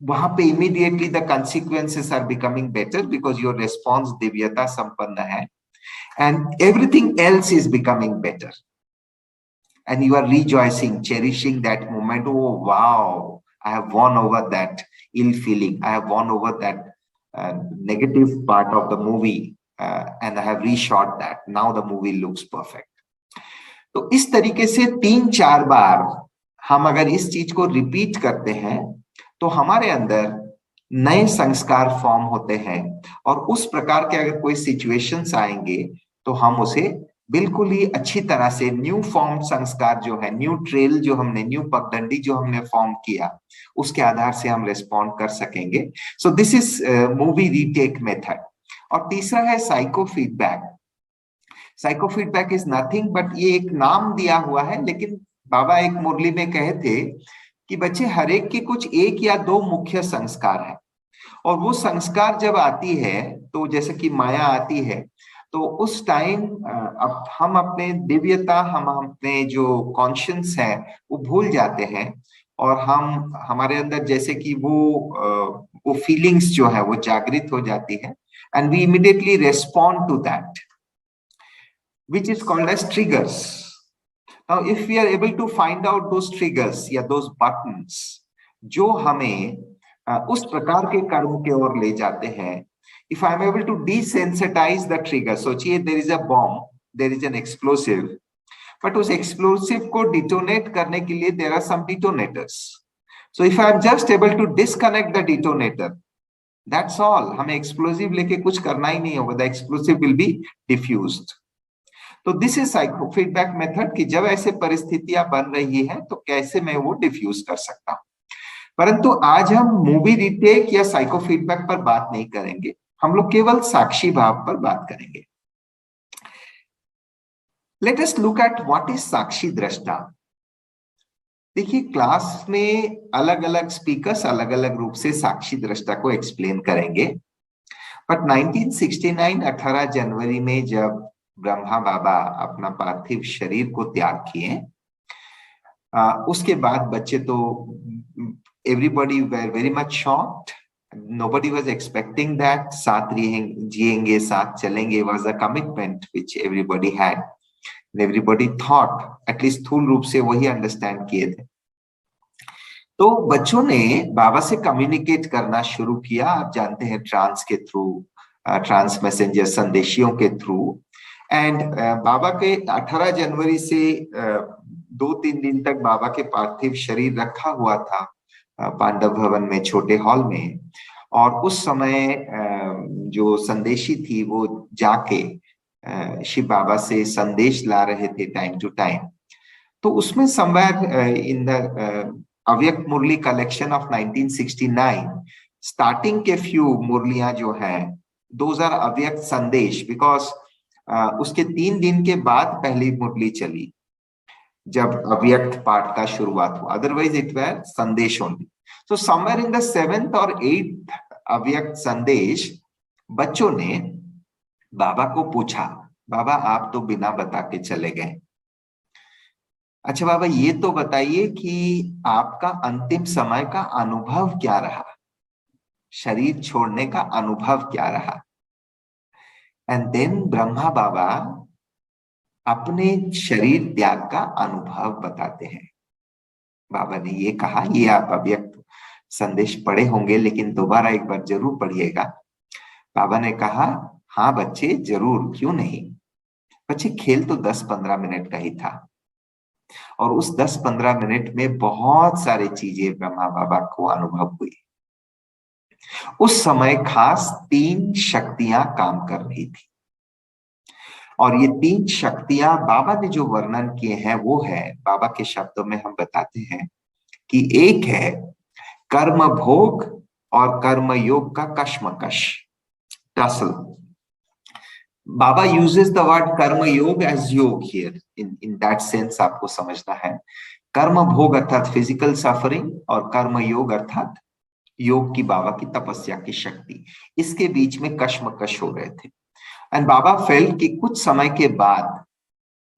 वहां पे immediately the consequences are becoming better because your response दिव्यता संपन्न है, and everything else is becoming better. And you are rejoicing, cherishing that moment. Oh wow, I have won over that ill feeling. I have won over that negative part of the movie. And I have reshot that. Now the movie looks perfect. तो इस तरीके से 3-4 बार हम अगर इस चीज को repeat करते हैं तो हमारे अंदर नए संस्कार फॉर्म होते हैं, और उस प्रकार के अगर कोई सिचुएशंस आएंगे तो हम उसे बिल्कुल ही अच्छी तरह से न्यू फॉर्म संस्कार जो है, न्यू ट्रेल जो हमने, न्यू पगडंडी जो हमने फॉर्म किया, उसके आधार से हम रेस्पॉन्ड कर सकेंगे. सो this is movie retake method. और तीसरा है psycho feedback. Psycho feedback is nothing but, ये एक नाम दिया हुआ है, लेकिन बाबा एक मुरली में कहे थे कि बच्चे हर एक के कुछ 1 या 2 मुख्य संस्कार है, और वो संस्कार जब आती है तो जैसे कि माया आती है, तो उस टाइम अब हम अपने दिव्यता, हम अपने जो कॉन्शियस है वो भूल जाते हैं, और हम हमारे अंदर जैसे कि वो फीलिंग्स जो है वो जागृत हो जाती है. And we immediately respond to that, which is called as triggers. Now, if we are able to find out those triggers या those buttons जो हमें उस प्रकार के कर्म के ओर ले जाते हैं, if I am able to desensitize the trigger, सोचिए there is a bomb, there is an explosive, but उस explosive को detonate करने के लिए there are some detonators. So if I am just able to disconnect the detonator, that's all. हमें explosive लेके कुछ करना ही नहीं होगा. The explosive will be diffused. तो this is psycho feedback method कि जब ऐसे परिस्थितियां बन रही हैं तो कैसे मैं वो डिफ्यूज कर सकता हूं. परंतु आज हम मूवी रीटेक या साइको फीडबैक पर बात नहीं करेंगे, हम लोग केवल साक्षी भाव पर बात करेंगे. Let us look at what is sakshi drashta. देखिए, क्लास में अलग अलग स्पीकर्स अलग अलग रूप से साक्षी दृष्टा को एक्सप्लेन करेंगे, बट 1969 18 जनवरी में जब ब्रह्मा बाबा अपना पार्थिव शरीर को त्याग किए, उसके बाद बच्चे तो everybody were very much shocked. Nobody was expecting that. साथ जिएंगे, साथ चलेंगे was a commitment which everybody had. Everybody thought, at least स्थूल रूप से वही अंडरस्टैंड किए थे. तो बच्चों ने बाबा से कम्युनिकेट करना शुरू किया. आप जानते हैं, ट्रांस के थ्रू, ट्रांस मैसेंजर, संदेशियों के थ्रू. एंड बाबा के 18 जनवरी से 2-3 दिन तक बाबा के पार्थिव शरीर रखा हुआ था पांडव भवन में, छोटे हॉल में. और उस समय जो संदेशी थी वो जाके शिव बाबा से संदेश ला रहे थे टाइम टू टाइम. तो उसमें समवेयर इन द अव्यक्त मुरली कलेक्शन ऑफ 1969 स्टार्टिंग के फ्यू मुरलियां जो हैं, दोज आर अव्यक्त संदेश, बिकॉज उसके 3 दिन के बाद पहली मुरली चली जब अव्यक्त पाठ का शुरुआत हुआ. अदरवाइज इट वेर संदेश ओनली. तो समवेयर इन द 7th और 8th अव्यक्त संदेश बच्चों ने बाबा को पूछा, बाबा आप तो बिना बता के चले गए, अच्छा बाबा ये तो बताइए कि आपका अंतिम समय का अनुभव क्या रहा, शरीर छोड़ने का अनुभव क्या रहा. एंड देन ब्रह्मा बाबा अपने शरीर त्याग का अनुभव बताते हैं। बाबा ने ये कहा, ये आप अव्यक्त संदेश पढ़े होंगे लेकिन दोबारा एक बार जरूर पढ़िएगा। बाबा ने कहा, हाँ बच्चे जरूर, क्यों नहीं। बच्चे खेल तो 10-15 मिनट का ही था और उस 10-15 मिनट में बहुत सारी चीजें ब्रह्मा बाबा को अनुभव हुई। उस समय खास 3 शक्तियां काम कर रही थी और ये 3 शक्तियां बाबा ने जो वर्णन किए हैं वो है, बाबा के शब्दों में हम बताते हैं कि एक है कर्म भोग और कर्म योग का कश्मकश, tussle. Baba uses the word कर्म योग as योग here, in that sense आपको समझना है। कर्म भोग अर्थात फिजिकल सफरिंग और कर्म योग अर्थात योग की, बाबा की तपस्या की शक्ति, इसके बीच में कश्मकश हो रहे थे। एंड बाबा फेल्ट कि कुछ समय के बाद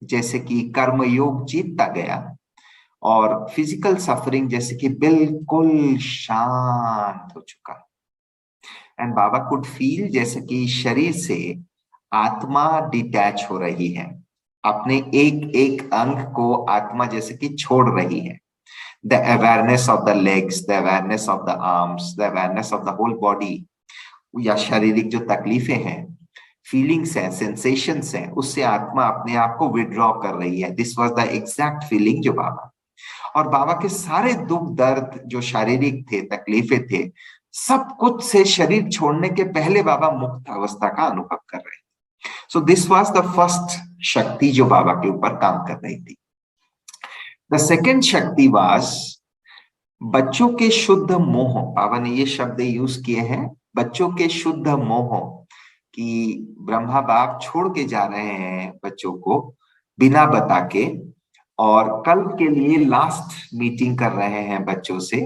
जैसे कि कर्म योग जीतता गया और फिजिकल सफरिंग जैसे कि बिल्कुल शांत हो चुका। एंड बाबा कुड फील जैसे कि शरीर से आत्मा डिटैच हो रही है, अपने एक एक अंग को आत्मा जैसे कि छोड़ रही है। The awareness of the legs, the awareness of the arms, the awareness of the whole body, या शारीरिक जो तकलीफें हैं, फीलिंग्स हैं, सेंसेशंस हैं, उससे आत्मा अपने आप को विड्रॉ कर रही है। This was the exact feeling जो बाबा, और बाबा के सारे दुख दर्द जो शारीरिक थे, तकलीफें थे, सब कुछ से शरीर छोड़ने के पहले बाबा मुक्त अवस्था का अनुभव कर रहे थे। So this was the first शक्ति जो बाबा के ऊपर काम कर रही थी। द सेकेंड शक्ति वाज बच्चों के शुद्ध मोह। बाबा ने ये शब्द यूज किए हैं, बच्चों के शुद्ध मोह, कि ब्रह्मा बाप छोड़ के जा रहे हैं बच्चों को बिना बता के, और कल के लिए लास्ट मीटिंग कर रहे हैं बच्चों से।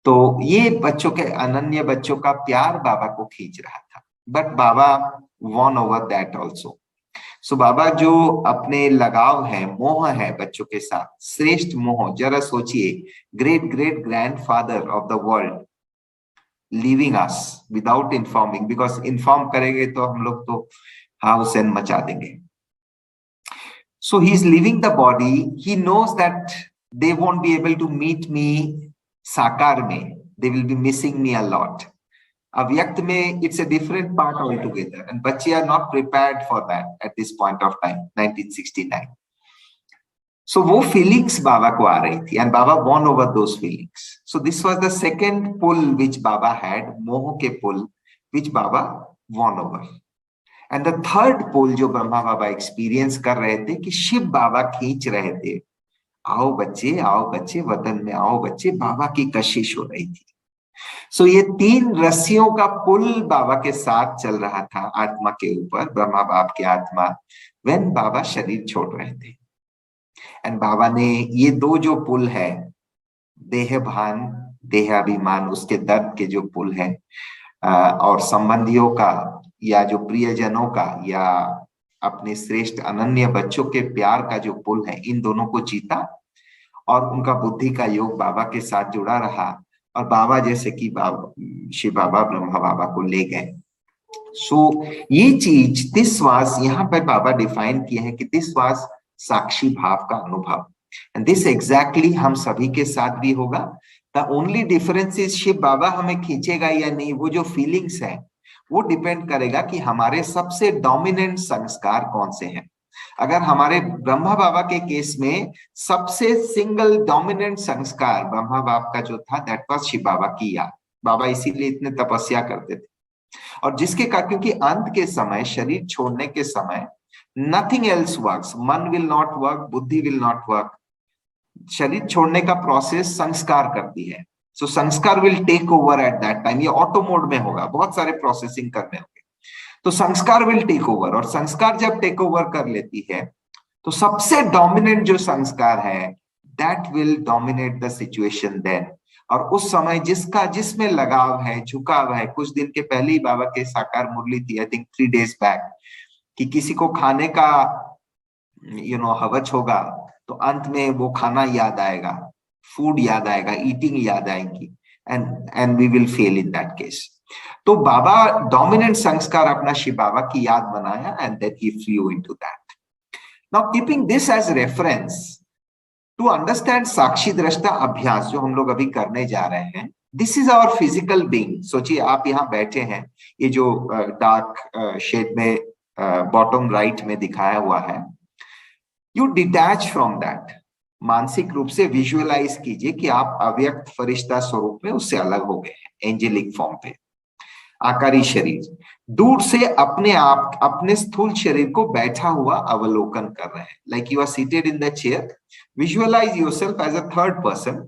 तो ये बच्चों के, अनन्य बच्चों का प्यार बाबा को खींच रहा था, but Baba won over that also. So Baba जो अपने लगाव है, मोह है बच्चों के साथ, श्रेष्ठ मोह, जरा सोचिए, great great grandfather of the world leaving us without informing, because inform करेंगे तो हम लोग तो हाउस एंड मचा देंगे। So he is leaving the body. He knows that they won't be able to meet me साकार में, they will be missing me a lot. अव्यक्त में it's a different part altogether, and बच्चे are not prepared for that at this point of time, 1969. So वो feelings बाबा को आ रही थी, and Baba won over those feelings. So this was the second pull which Baba had, मोह के pull which Baba won over. And the third pull जो ब्रह्मा बाबा experience कर रहे थे कि शिव बाबा खींच रहे थे, आओ बच्चे वतन में आओ बच्चे, बाबा की कशिश हो रही थी। So ये 3 रस्सियों का पुल बाबा के साथ चल रहा था आत्मा के ऊपर, ब्रह्मा बाप की आत्मा, when बाबा शरीर छोड़ रहे थे। एंड बाबा ने ये 2 जो पुल है, देह भान, देह अभिमान, उसके दर्द के जो पुल है, और संबंधियों का या जो प्रियजनों का या अपने श्रेष्ठ अनन्य बच्चों के प्यार का जो पुल है, इन दोनों को जीता और उनका बुद्धि का योग बाबा के साथ जुड़ा रहा, और बाबा जैसे कि शिव बाबा ब्रह्मा बाबा को ले गए। सो ये चीज, दिस वाज, यहाँ पर बाबा डिफाइन किए हैं कि दिस वाज साक्षी भाव का अनुभव, एंड दिस एग्जैक्टली हम सभी के साथ भी होगा। The only difference is Shiv Baba हमें खींचेगा या नहीं, वो जो फीलिंग्स है वो डिपेंड करेगा कि हमारे सबसे डोमिनेंट संस्कार कौन से हैं। अगर हमारे ब्रह्मा बाबा के केस में सबसे सिंगल डोमिनेंट संस्कार ब्रह्मा बाप का जो था, दैट वाज शिव बाबा की याद। बाबा इसीलिए इतने तपस्या करते थे, और जिसके कारण, क्योंकि अंत के समय, शरीर छोड़ने के समय nothing else works, मन will not work, बुद्धि will not work। शरीर छोड़ने का प्रोसेस संस्कार करती है, सो संस्कार will take over at that time। ये ऑटो मोड में होगा, बहुत सारे प्रोसेसिंग करने होंगे, तो संस्कार will take over, और संस्कार जब टेक ओवर कर लेती है तो सबसे डोमिनेंट जो संस्कार है, that will dominate the situation then। और उस समय जिसमें लगाव है, झुकाव है, कुछ दिन के पहले ही बाबा के साकार मुरली थी, आई थिंक 3 days बैक, कि किसी को खाने का हवच होगा तो अंत में वो खाना याद आएगा, फूड याद आएगा, ईटिंग याद आएगी, and we will fail in that case. तो बाबा डोमिनेंट संस्कार अपना शिव बाबा की याद बनाया, and then he flew into that. Now, keeping this as reference to understand साक्षी दृष्टा अभ्यास जो हम लोग अभी करने जा रहे हैं, this is our physical being. सोचिए आप यहाँ बैठे हैं, ये जो डार्क शेड में बॉटम राइट में दिखाया हुआ है, you detach from that. मानसिक रूप से विजुअलाइज कीजिए कि आप अव्यक्त फरिश्ता स्वरूप में उससे अलग हो गए हैं, एंजेलिक फॉर्म पे, आकारी शरीर। दूर से अपने आप अपने स्थूल शरीर को बैठा हुआ अवलोकन कर रहे हैं, like you are seated in the chair, visualize yourself as a third person.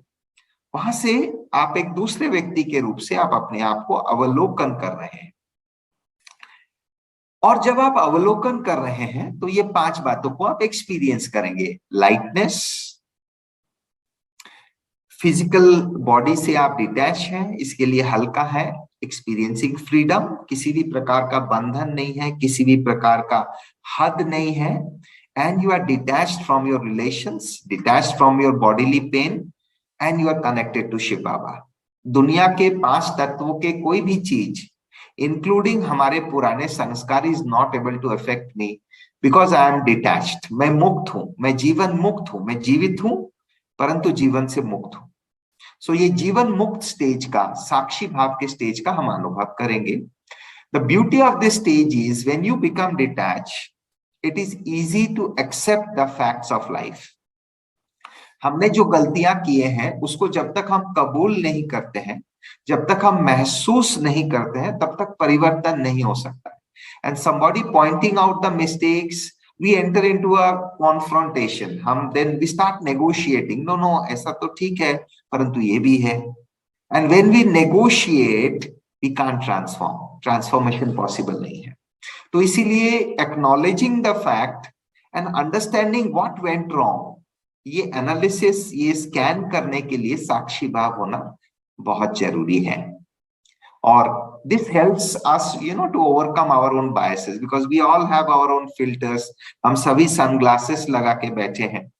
वहां से आप एक दूसरे व्यक्ति के रूप से आप अपने आप को अवलोकन कर रहे हैं। और जब आप अवलोकन कर रहे हैं तो ये 5 बातों को आप एक्सपीरियंस करेंगे। लाइटनेस, फिजिकल बॉडी से आप डिटैच हैं, इसके लिए हल्का है। एक्सपीरियंसिंग फ्रीडम, किसी भी प्रकार का बंधन नहीं है, किसी भी प्रकार का हद नहीं है। And you are detached from your relations, detached from your bodily pain, and you are connected to Shiv Baba. दुनिया के 5 तत्वों के कोई भी चीज, इंक्लूडिंग हमारे पुराने संस्कार, is not able to affect me because I am detached. मैं मुक्त हूं, मैं जीवन मुक्त हूं, मैं जीवित हूं परंतु जीवन से मुक्त हूं। सो ये जीवन मुक्त स्टेज का, साक्षी भाव के स्टेज का हम अनुभव करेंगे। The beauty of this stage is when you become detach, it is easy to accept the facts of life. हमने जो गलतियां किए हैं उसको जब तक हम कबूल नहीं करते हैं, जब तक हम महसूस नहीं करते हैं, तब तक परिवर्तन नहीं हो सकता। And somebody pointing out the mistakes, we enter into a confrontation. हम then we start negotiating. No, ऐसा तो ठीक है, परंतु ये भी है। And when we negotiate, we can't transform. Transformation possible नहीं है। तो इसीलिए acknowledging the fact and understanding what went wrong, ये एनालिसिस, ये स्कैन करने के लिए साक्षी भाव होना बहुत जरूरी है। और this helps us, to overcome our own biases, because we all have our own filters. हम सभी sunglasses लगा के बैठे हैं,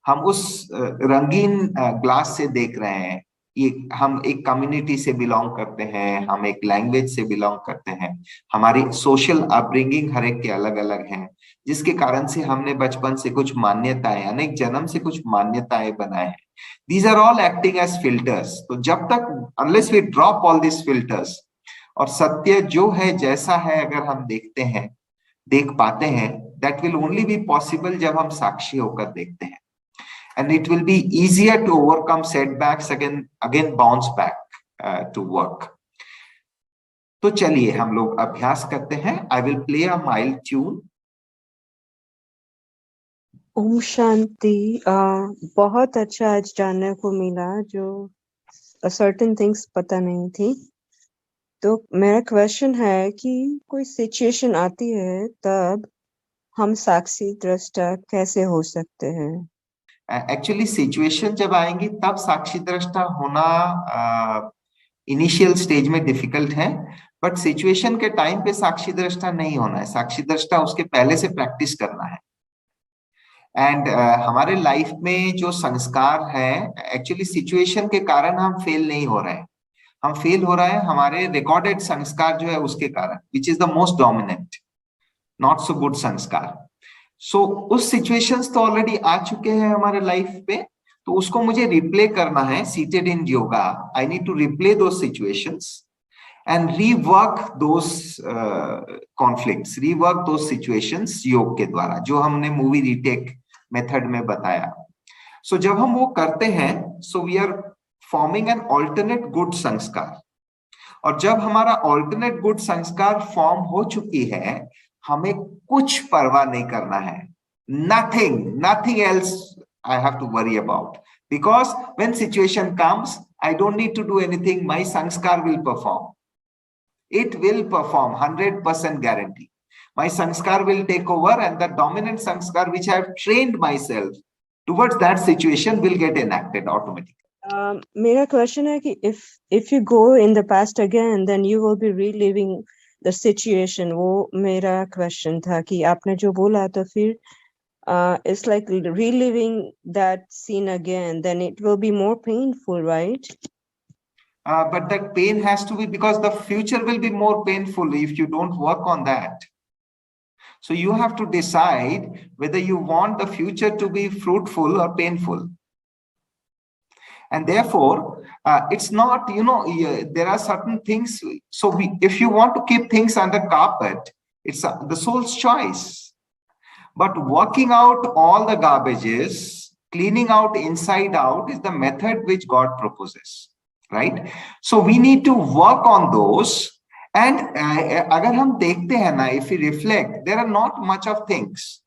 हम उस रंगीन ग्लास से देख रहे हैं। ये हम एक कम्युनिटी से बिलोंग करते हैं, हम एक लैंग्वेज से बिलोंग करते हैं, हमारी सोशल अपब्रिंगिंग हर एक के अलग अलग हैं, जिसके कारण से हमने बचपन से कुछ मान्यताएं, अनेक जन्म से कुछ मान्यताएं बनाए हैं। These are all acting as filters. तो जब तक, unless we drop all these filters, और सत्य जो है जैसा है अगर हम देखते हैं, देख पाते हैं, that will only be possible जब हम साक्षी होकर देखते हैं। And it will be easier to overcome setbacks, again bounce back to work. तो चलिए हम लोग अभ्यास करते हैं। I will play a mild tune. Om Shanti. बहुत अच्छा आज जानने को मिला, जो सर्टेन थिंग्स पता नहीं थी। तो मेरा क्वेश्चन है कि कोई सिचुएशन आती है तब हम साक्षी दृष्टा कैसे हो सकते हैं? एक्चुअली सिचुएशन जब आएंगी तब साक्षी दृष्टा होना इनिशियल स्टेज में डिफिकल्ट है, बट सिचुएशन के टाइम पे साक्षी दृष्टा नहीं होना है। साक्षी दृष्टा उसके पहले से प्रैक्टिस करना है। एंड हमारे लाइफ में जो संस्कार है, एक्चुअली सिचुएशन के कारण हम फेल नहीं हो रहे हैं, हम फेल हो रहे हैं हमारे रिकॉर्डेड संस्कार जो है उसके कारण, which is the most dominant, not so good संस्कार। सो उस सिचुएशंस तो ऑलरेडी आ चुके हैं हमारे लाइफ पे, तो उसको मुझे रिप्ले करना है। Seated in yoga, I need to replay दो situations and rework those conflicts, rework those situations योग के द्वारा, जो हमने मूवी रीटेक मेथड में बताया। So जब हम वो करते हैं, so we are forming an alternate good संस्कार, और जब हमारा alternate good संस्कार फॉर्म हो चुकी है, हमें कुछ परवाह नहीं करना है। Nothing else I have to worry about, because when situation comes, I don't need to do anything, my sanskar will perform. It will perform, 100% guarantee. My sanskar will take over, and the dominant sanskar which I have trained myself towards that situation will get enacted automatically. मेरा question है कि if you go in the past again, then you will be reliving the situation. वो मेरा question था कि आपने जो बोला, तो फिर it's like reliving that scene again, then it will be more painful, right? But that pain has to be, because the future will be more painful if you don't work on that. So you have to decide whether you want the future to be fruitful or painful. And therefore, it's not, there are certain things. So if you want to keep things under carpet, it's the soul's choice. But working out all the garbages, cleaning out inside out is the method which God proposes, right? So we need to work on those. And agar hum dekhte hai na, if we reflect, there are not much of things.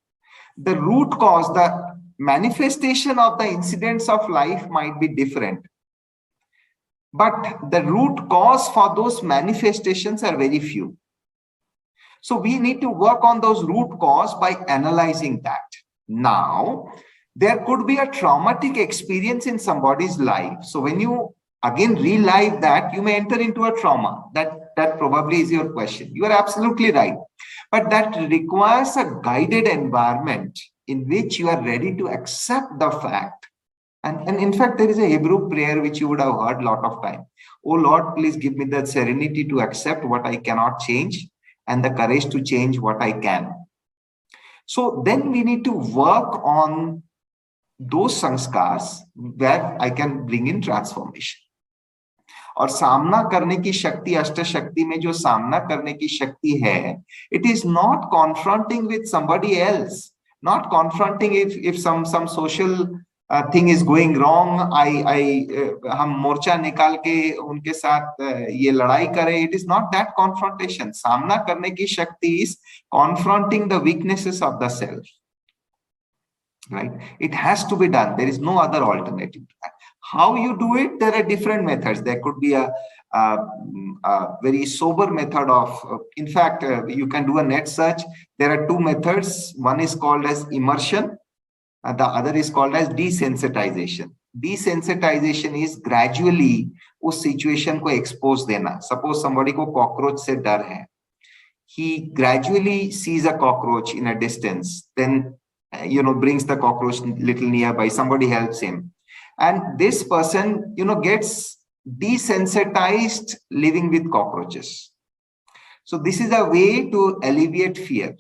The root cause, the manifestation of the incidents of life might be different, but the root cause for those manifestations are very few. So we need to work on those root cause by analyzing that. Now, there could be a traumatic experience in somebody's life. So when you again relive that, you may enter into a trauma. That probably is your question. You are absolutely right. But that requires a guided environment in which you are ready to accept the fact. And in fact, there is a Hebrew prayer which you would have heard a lot of time. Oh Lord, please give me the serenity to accept what I cannot change and the courage to change what I can. So then we need to work on those sanskars where I can bring in transformation. और सामना करने की शक्ति, अष्ट शक्ति में जो सामना करने की शक्ति है, it is not confronting with somebody else, not confronting if some social thing is going wrong, हम मोर्चा निकाल के उनके साथ ये लड़ाई करें. It is not that confrontation. सामना करने की शक्ति is confronting the weaknesses of the self, right? It has to be done. There is no other alternative to that. How you do it? There are different methods. There could be a very sober method of, in fact, you can do a net search. There are two methods. One is called as immersion. The other is called as desensitization. Desensitization is gradually उस situation को expose देना. Suppose somebody को cockroach से डर है. He gradually sees a cockroach in a distance, then brings the cockroach little nearby. Somebody helps him. And this person, gets desensitized living with cockroaches. So this is a way to alleviate fear.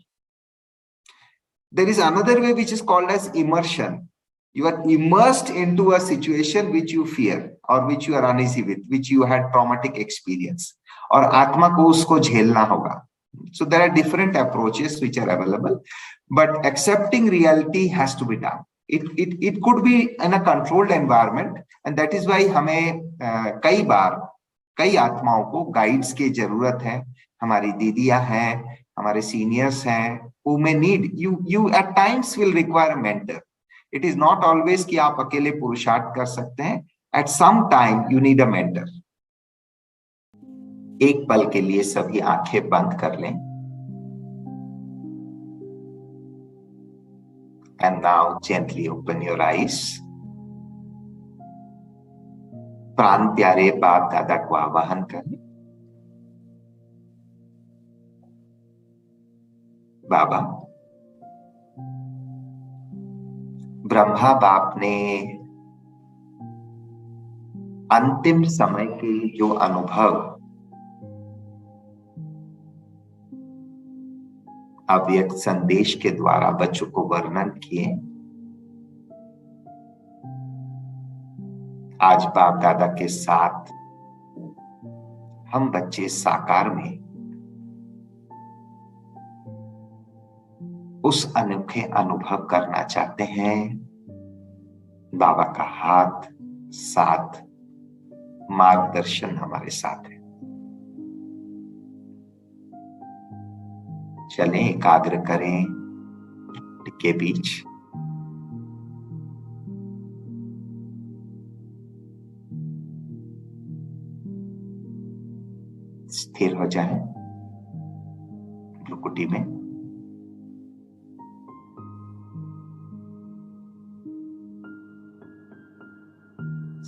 There is another way which is called as immersion. You are immersed into a situation which you fear or which you are uneasy with, which you had traumatic experience. और आत्मा को उसको झेलना होगा. So there are different approaches which are available, but accepting reality has to be done. It could be in a controlled environment, and that is why हमें कई बार कई आत्माओं को गाइड्स की जरूरत है. हमारी दीदियां हैं, हमारे सीनियर्स हैं, who may need you at times will require a mentor. It is not always कि आप अकेले पुरुषार्थ कर सकते हैं. At some time you need a mentor. एक पल के लिए सभी आंखें बंद कर लें. And now gently open your eyes. प्राण प्यारे बाप दादा को आवाहन करें. बाबा, ब्रह्मा बाप ने अंतिम समय के जो अनुभव अव्यक्त संदेश के द्वारा बच्चों को वर्णन किए, आज बाप दादा के साथ हम बच्चे साकार में उस अनोखे अनुभव करना चाहते हैं. बाबा का हाथ साथ, मार्गदर्शन हमारे साथ है. चलें, एकाग्र करें के बीच. स्थिर हो जाएं भ्रुकुटी में.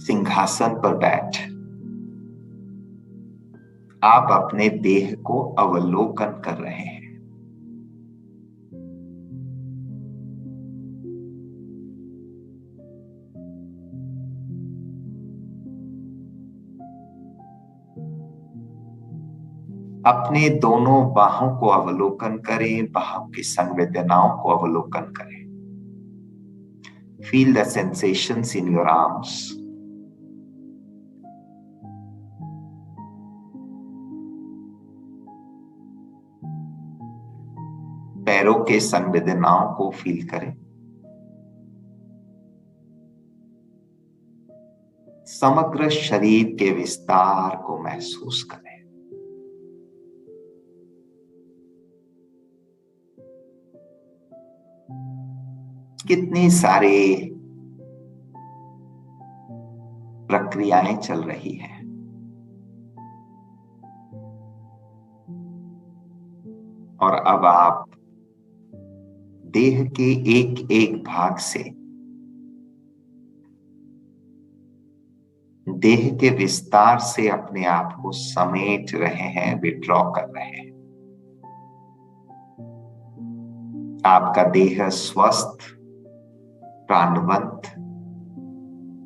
सिंहासन पर बैठ आप अपने देह को अवलोकन कर रहे हैं. अपने दोनों बाहों को अवलोकन करें, बाहों की संवेदनाओं को अवलोकन करें। Feel the sensations in your arms. पैरों के संवेदनाओं को फील करें। समग्र शरीर के विस्तार को महसूस करें। कितनी सारी प्रक्रियाएं चल रही हैं। और अब आप देह के एक एक भाग से देह के विस्तार से अपने आप को समेट रहे हैं, विड्रॉ कर रहे हैं। आपका देह स्वस्थ, प्राणवंत,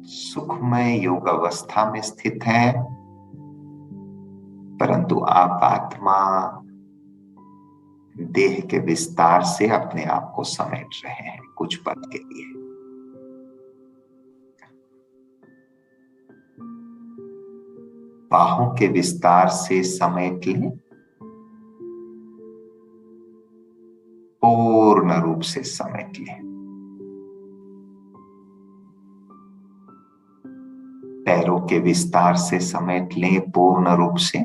सुखमय योग अवस्था में स्थित है, परंतु आप आत्मा देह के विस्तार से अपने आप को समेट रहे हैं कुछ पल के लिए। बाहों के विस्तार से समेट लें, पूर्ण रूप से समेट लें। पैरों के विस्तार से समेट लें पूर्ण रूप से।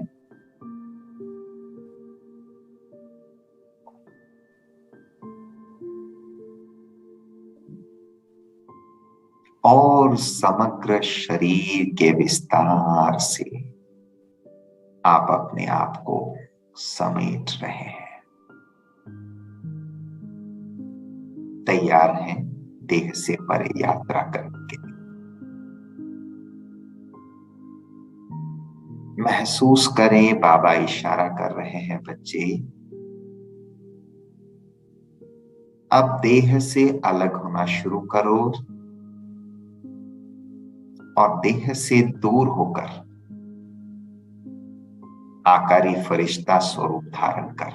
और समग्र शरीर के विस्तार से आप अपने आप को समेट रहे हैं। तैयार हैं देह से परे यात्रा करने के लिए। महसूस करें, बाबा इशारा कर रहे हैं, बच्चे अब देह से अलग होना शुरू करो और देह से दूर होकर आकारी फरिश्ता स्वरूप धारण कर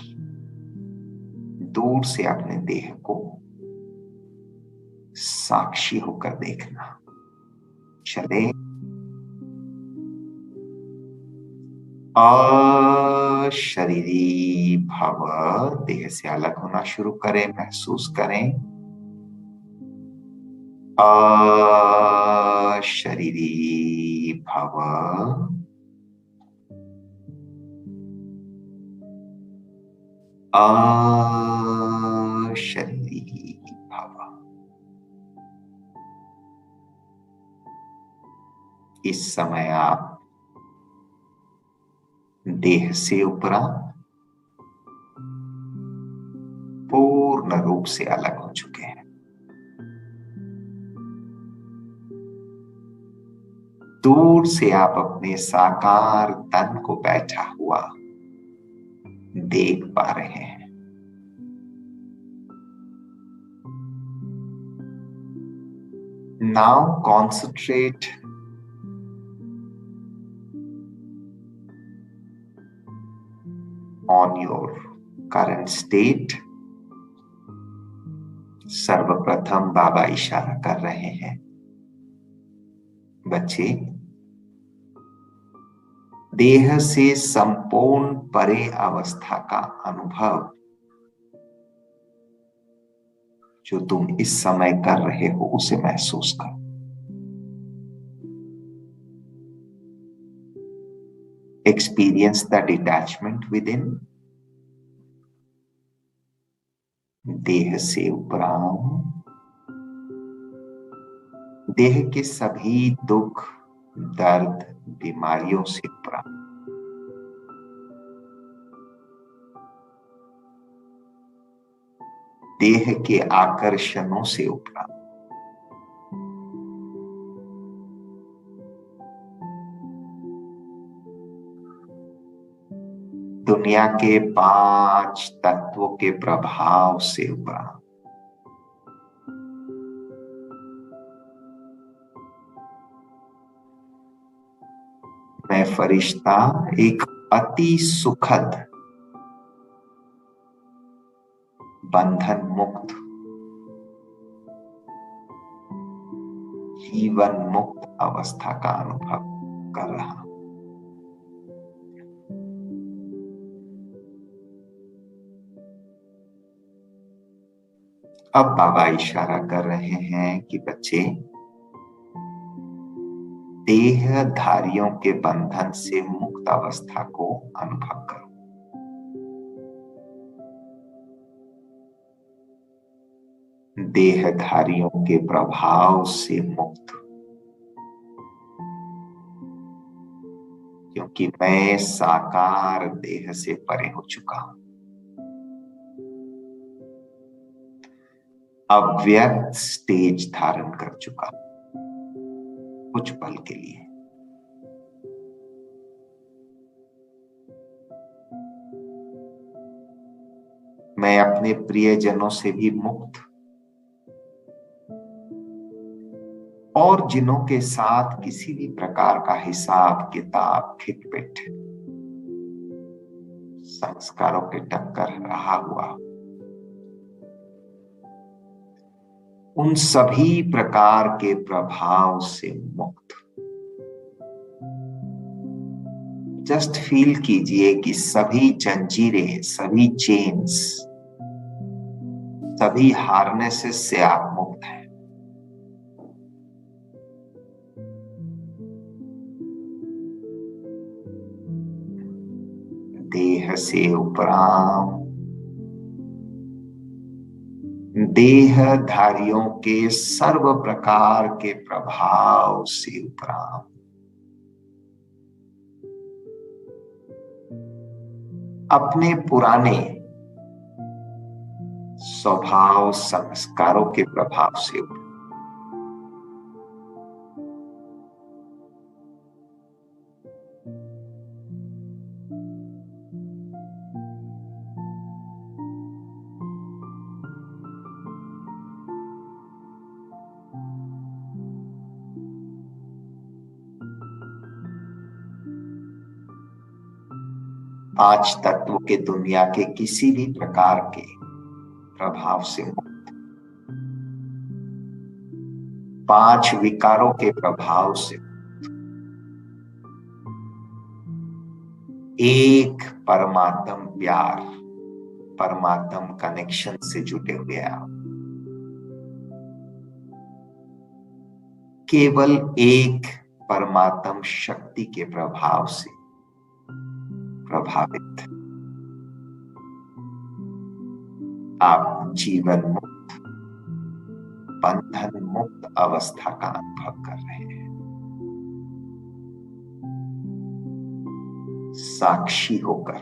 दूर से अपने देह को साक्षी होकर देखना। चले अशरीरी भव, देह से अलग होना शुरू करें, महसूस करें अशरीरी भव। अशरीरी भव। इस समय आप देह से उपरांत पूर्ण रूप से अलग हो चुके हैं। दूर से आप अपने साकार तन को बैठा हुआ देख पा रहे हैं। Now concentrate on your current state. सर्वप्रथम बाबा इशारा कर रहे हैं, बच्चे देह से संपूर्ण परे अवस्था का अनुभव जो तुम इस समय कर रहे हो उसे महसूस करो। Experience the detachment within. देह से उपरांत देह के सभी दुख, दर्द, बीमारियों से उपरांत देह के आकर्षणों से उपरांत दुनिया के 5 तत्वों के प्रभाव से उपरांत मैं फरिश्ता एक अति सुखद बंधन मुक्त जीवन मुक्त अवस्था का अनुभव कर रहा हूं। अब बाबा इशारा कर रहे हैं कि बच्चे देहधारियों के बंधन से मुक्त अवस्था को अनुभव करो। देहधारियों के प्रभाव से मुक्त, क्योंकि मैं साकार देह से परे हो चुका हूं। अव्यक्त स्टेज धारण कर चुका हूं कुछ पल के लिए। मैं अपने प्रियजनों से भी मुक्त और जिनों के साथ किसी भी प्रकार का हिसाब किताब खिटपिट संस्कारों के टक्कर रहा हुआ, उन सभी प्रकार के प्रभाव से मुक्त। जस्ट फील कीजिए कि सभी जंजीरें, सभी चेन्स, सभी हार्नेसेस से आप मुक्त हैं। देह से उपराम, देहधारियों के सर्व प्रकार के प्रभाव से उपराम, अपने पुराने स्वभाव संस्कारों के प्रभाव से उपराम। पांच तत्व के दुनिया के किसी भी प्रकार के प्रभाव से मुक्त, पांच विकारों के प्रभाव से मुक्त, एक परमात्म प्यार, परमात्म कनेक्शन से जुटे हुए आप, केवल एक परमात्म शक्ति के प्रभाव से प्रभावित। आप जीवन मुक्त, बंधन मुक्त अवस्था का अनुभव कर रहे हैं। साक्षी होकर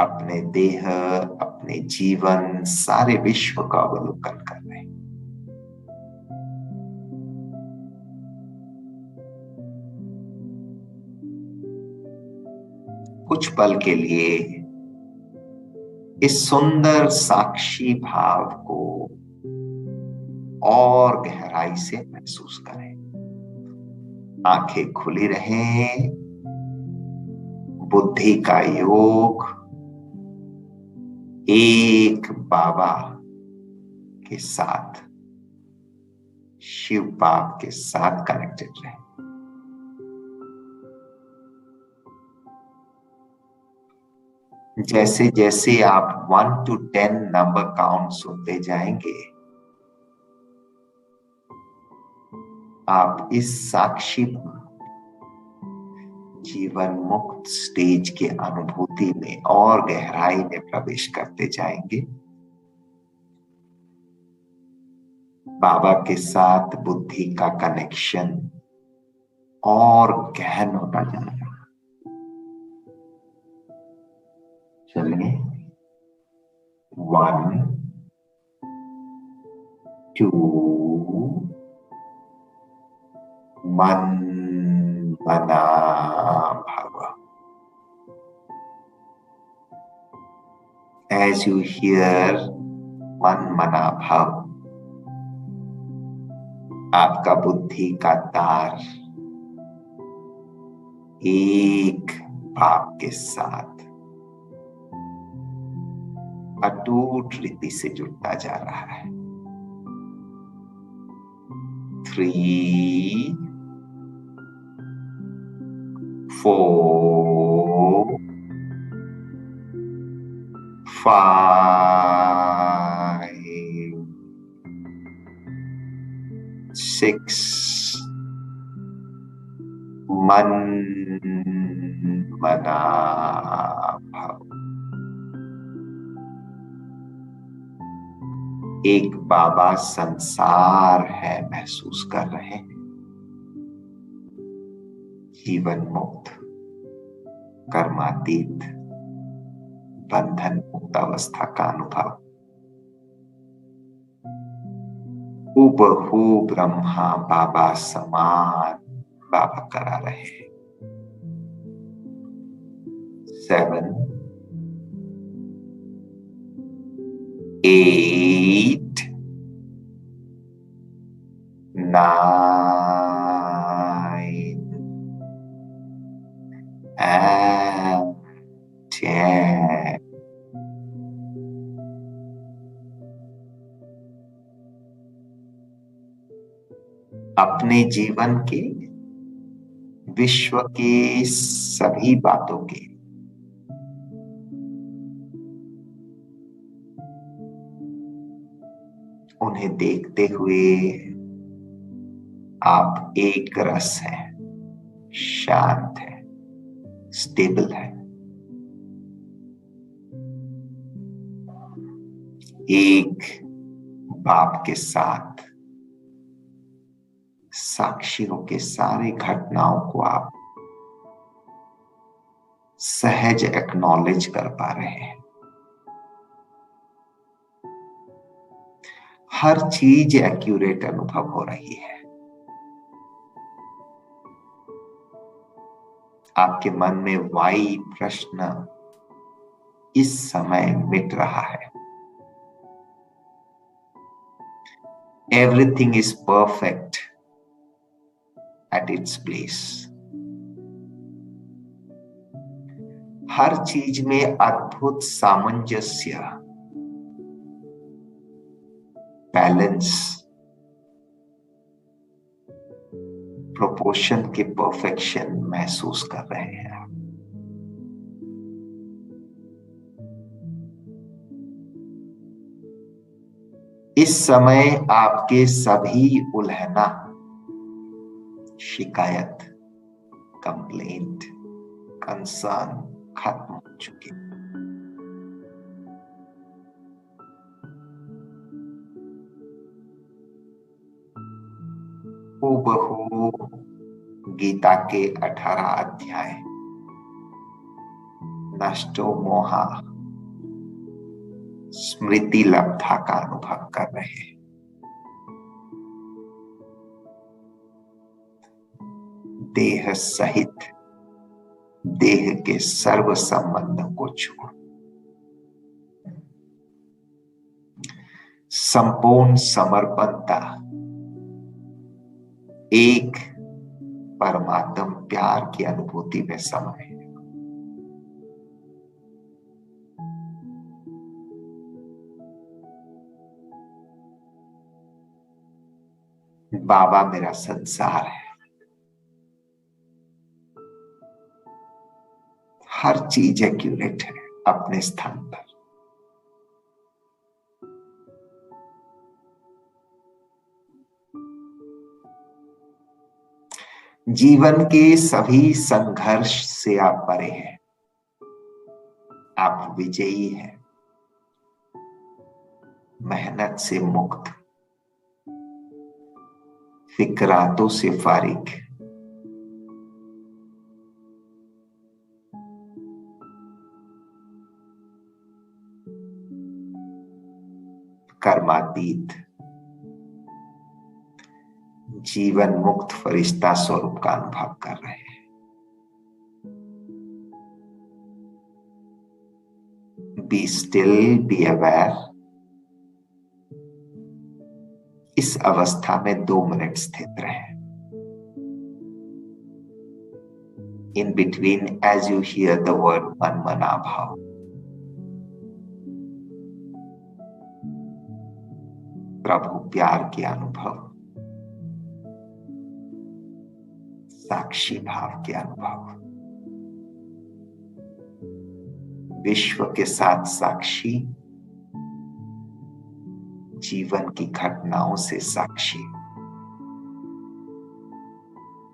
अपने देह, अपने जीवन, सारे विश्व का अवलोकन कर रहे हैं। कुछ पल के लिए इस सुंदर साक्षी भाव को और गहराई से महसूस करें। आंखें खुली रहें, बुद्धि का योग एक बाबा के साथ, शिव बाप के साथ कनेक्टेड रहे। जैसे जैसे आप 1 to 10 नंबर काउंट सुनते जाएंगे, आप इस साक्षी जीवन मुक्त स्टेज के अनुभूति में और गहराई में प्रवेश करते जाएंगे। बाबा के साथ बुद्धि का कनेक्शन और गहन होता जाएगा। चलिए 1 2 मन मना भव। As you hear मन मना भव, आपका बुद्धि का तार एक बाप के साथ अटूट रीति से जुड़ता जा रहा है। 3, 4, 5, 6, मन मना भव। एक बाबा संसार है महसूस कर रहे हैं। जीवन मुक्त, कर्मातीत, बंधन मुक्त अवस्था का अनुभव। हुबहू ब्रह्मा बाबा समान बाबा करा रहे हैं। 7, 8, 9 and 10. अपने जीवन के, विश्व के सभी बातों के उन्हें देखते हुए आप एक रस हैं, शांत है, स्टेबल है। एक बाप के साथ साक्षियों के सारे घटनाओं को आप सहज एक्नॉलेज कर पा रहे हैं। हर चीज एक्यूरेट अनुभव हो रही है। आपके मन में वाई प्रश्न इस समय मिट रहा है। Everything is perfect at its place. हर चीज में अद्भुत सामंजस्य, बैलेंस, प्रोपोर्शन के परफेक्शन महसूस कर रहे हैं। इस समय आपके सभी उलहना, शिकायत, कंप्लेंट, कंसर्न खत्म हो चुके। हूबहू गीता के 18 अध्याय नष्टो मोहा स्मृति लब्धा का अनुभव कर रहे हैं। देह सहित देह के सर्व संबंधों को छोड़ संपूर्ण समर्पणता, एक परमात्म प्यार की अनुभूति में समय है। बाबा मेरा संसार है। हर चीज एक्यूरेट है अपने स्थान पर। जीवन के सभी संघर्ष से आप परे हैं। आप विजयी हैं, मेहनत से मुक्त, फिक्रातों से फारिग। कर्मातीत, जीवन मुक्त फरिश्ता स्वरूप का अनुभव कर रहे हैं। Be still, be aware. इस अवस्था में 2 मिनट स्थित रहें। in between as you hear the word मन मना भाव। प्रभु प्यार के अनुभव, साक्षी भाव के अनुभव, विश्व के साथ साक्षी, जीवन की घटनाओं से साक्षी,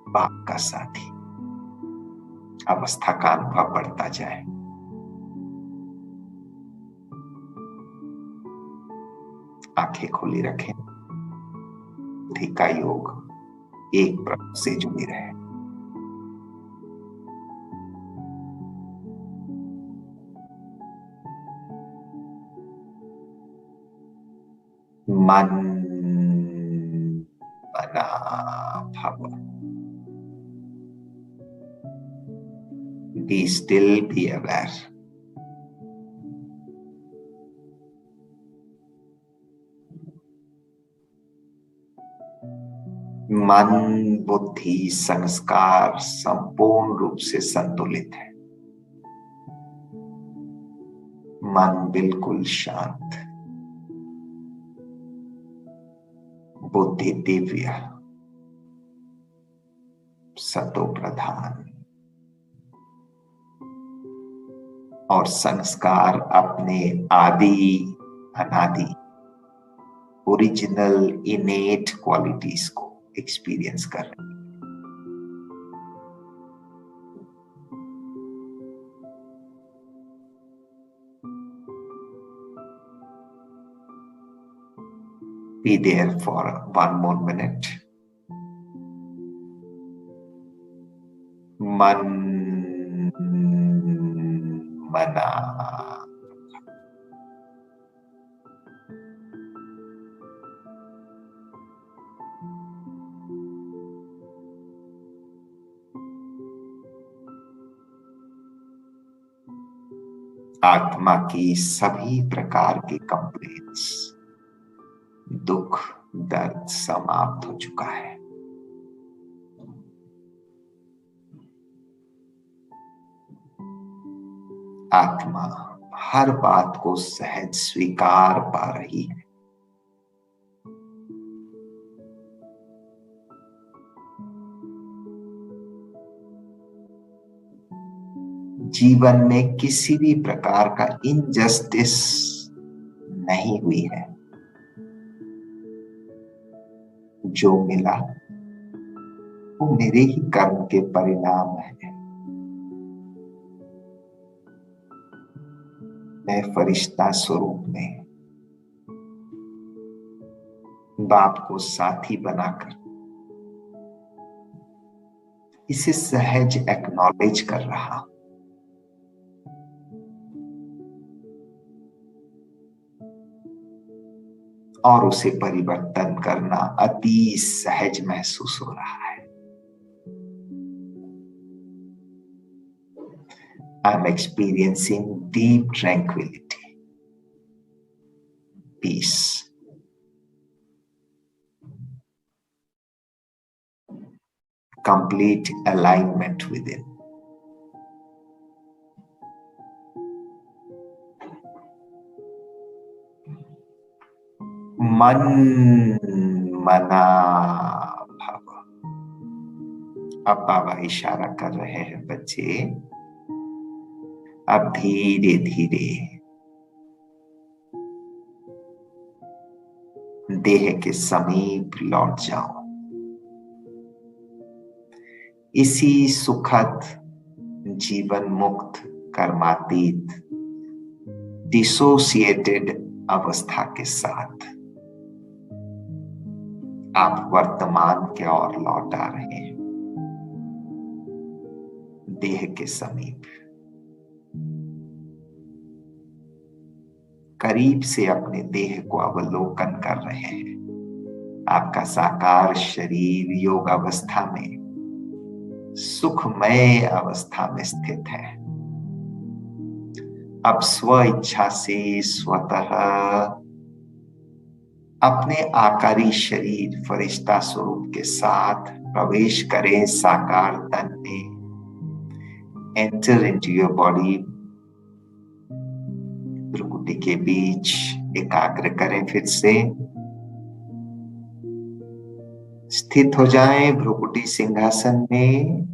बाप का साथी, अवस्था का अनुभव बढ़ता जाए। आंखें खुली रखें, बुद्धि का योग एक प्रभु से जुड़ी रहे। मन मना भव। Be still, be aware. मन, बुद्धि, संस्कार संपूर्ण रूप से संतुलित है। मन बिल्कुल शांत, बुद्धि दिव्य, सतो प्रधान, और संस्कार अपने आदि अनादि ओरिजिनल इनेट क्वालिटीज को एक्सपीरियंस कर रहे हैं। Be there for 1 more minute. मन मना। आत्मा की सभी प्रकार की कंप्लेंट्स, दुख, दर्द समाप्त हो चुका है। आत्मा हर बात को सहज स्वीकार पा रही है। जीवन में किसी भी प्रकार का इनजस्टिस नहीं हुई है। जो मिला वो मेरे ही कर्म के परिणाम है। मैं फरिश्ता स्वरूप में बाप को साथी बनाकर इसे सहज एक्नॉलेज कर रहा हूं। और उसे परिवर्तन करना अति सहज महसूस हो रहा है। I'm experiencing deep tranquility, peace. Complete alignment within. मन मना भव। अब बाबा इशारा कर रहे हैं, बच्चे अब धीरे धीरे देह के समीप लौट जाओ। इसी सुखद जीवन मुक्त कर्मातीत डिसोसिएटेड अवस्था के साथ आप वर्तमान के ओर लौट आ रहे हैं, देह के समीप। करीब से अपने देह को अवलोकन कर रहे हैं। आपका साकार शरीर योग अवस्था में, सुखमय अवस्था में स्थित है। अब स्व इच्छा से स्वतः अपने आकारी शरीर फरिश्ता स्वरूप के साथ प्रवेश करें साकार तन में enter into your body. भ्रुकुटी के बीच एकाग्र करें, फिर से स्थित हो जाएं भ्रुकुटी सिंहासन में।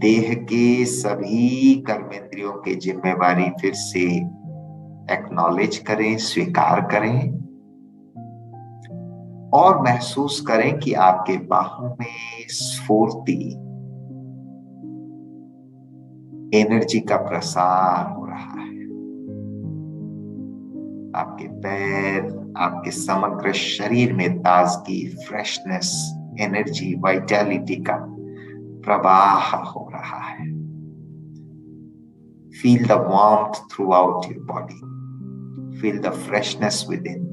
देह के सभी कर्मेंद्रियों की जिम्मेवारी फिर से एक्नॉलेज करें, स्वीकार करें और महसूस करें कि आपके बाहों में स्फूर्ति, एनर्जी का प्रसार हो रहा है। आपके पैर, आपके समग्र शरीर में ताजगी, फ्रेशनेस, एनर्जी, वाइटैलिटी का प्रवाह हो रहा है। Feel the warmth throughout your body. Feel the freshness within.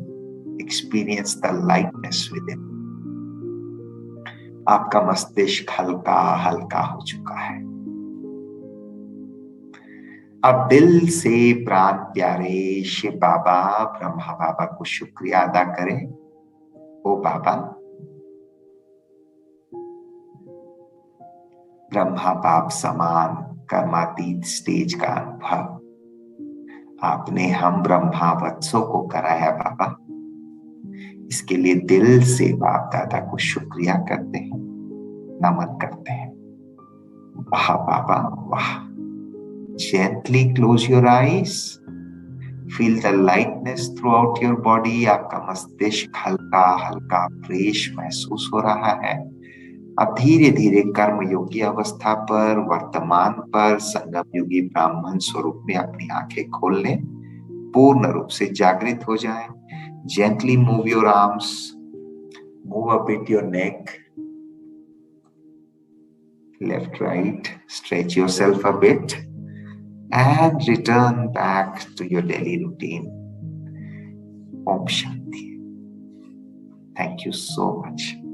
Experience the lightness within. आपका मस्तिष्क हल्का हल्का हो चुका है। अब दिल से प्राण प्यारे शिव बाबा, ब्रह्मा बाबा को शुक्रिया अदा करें। ओ बाबा, ब्रह्मा बाप समान कर्मातीत स्टेज का अनुभव आपने हम ब्रह्मा वत्सों को कराया बाबा। इसके लिए दिल से बाप दादा को शुक्रिया करते हैं, नमन करते हैं। वाह बाबा वाह। Gently close your eyes. Feel the lightness throughout your body. आपका मस्तिष्क हल्का हल्का फ्रेश महसूस हो रहा है। अब धीरे धीरे कर्म योगी अवस्था पर, वर्तमान पर, संगम योगी ब्राह्मण स्वरूप में अपनी आंखें खोल लें, पूर्ण रूप से जागृत हो जाएं। Gently move your arms, move a bit your neck, left, right, stretch yourself a bit and return back to your daily routine. Om Shanti. Thank you so much.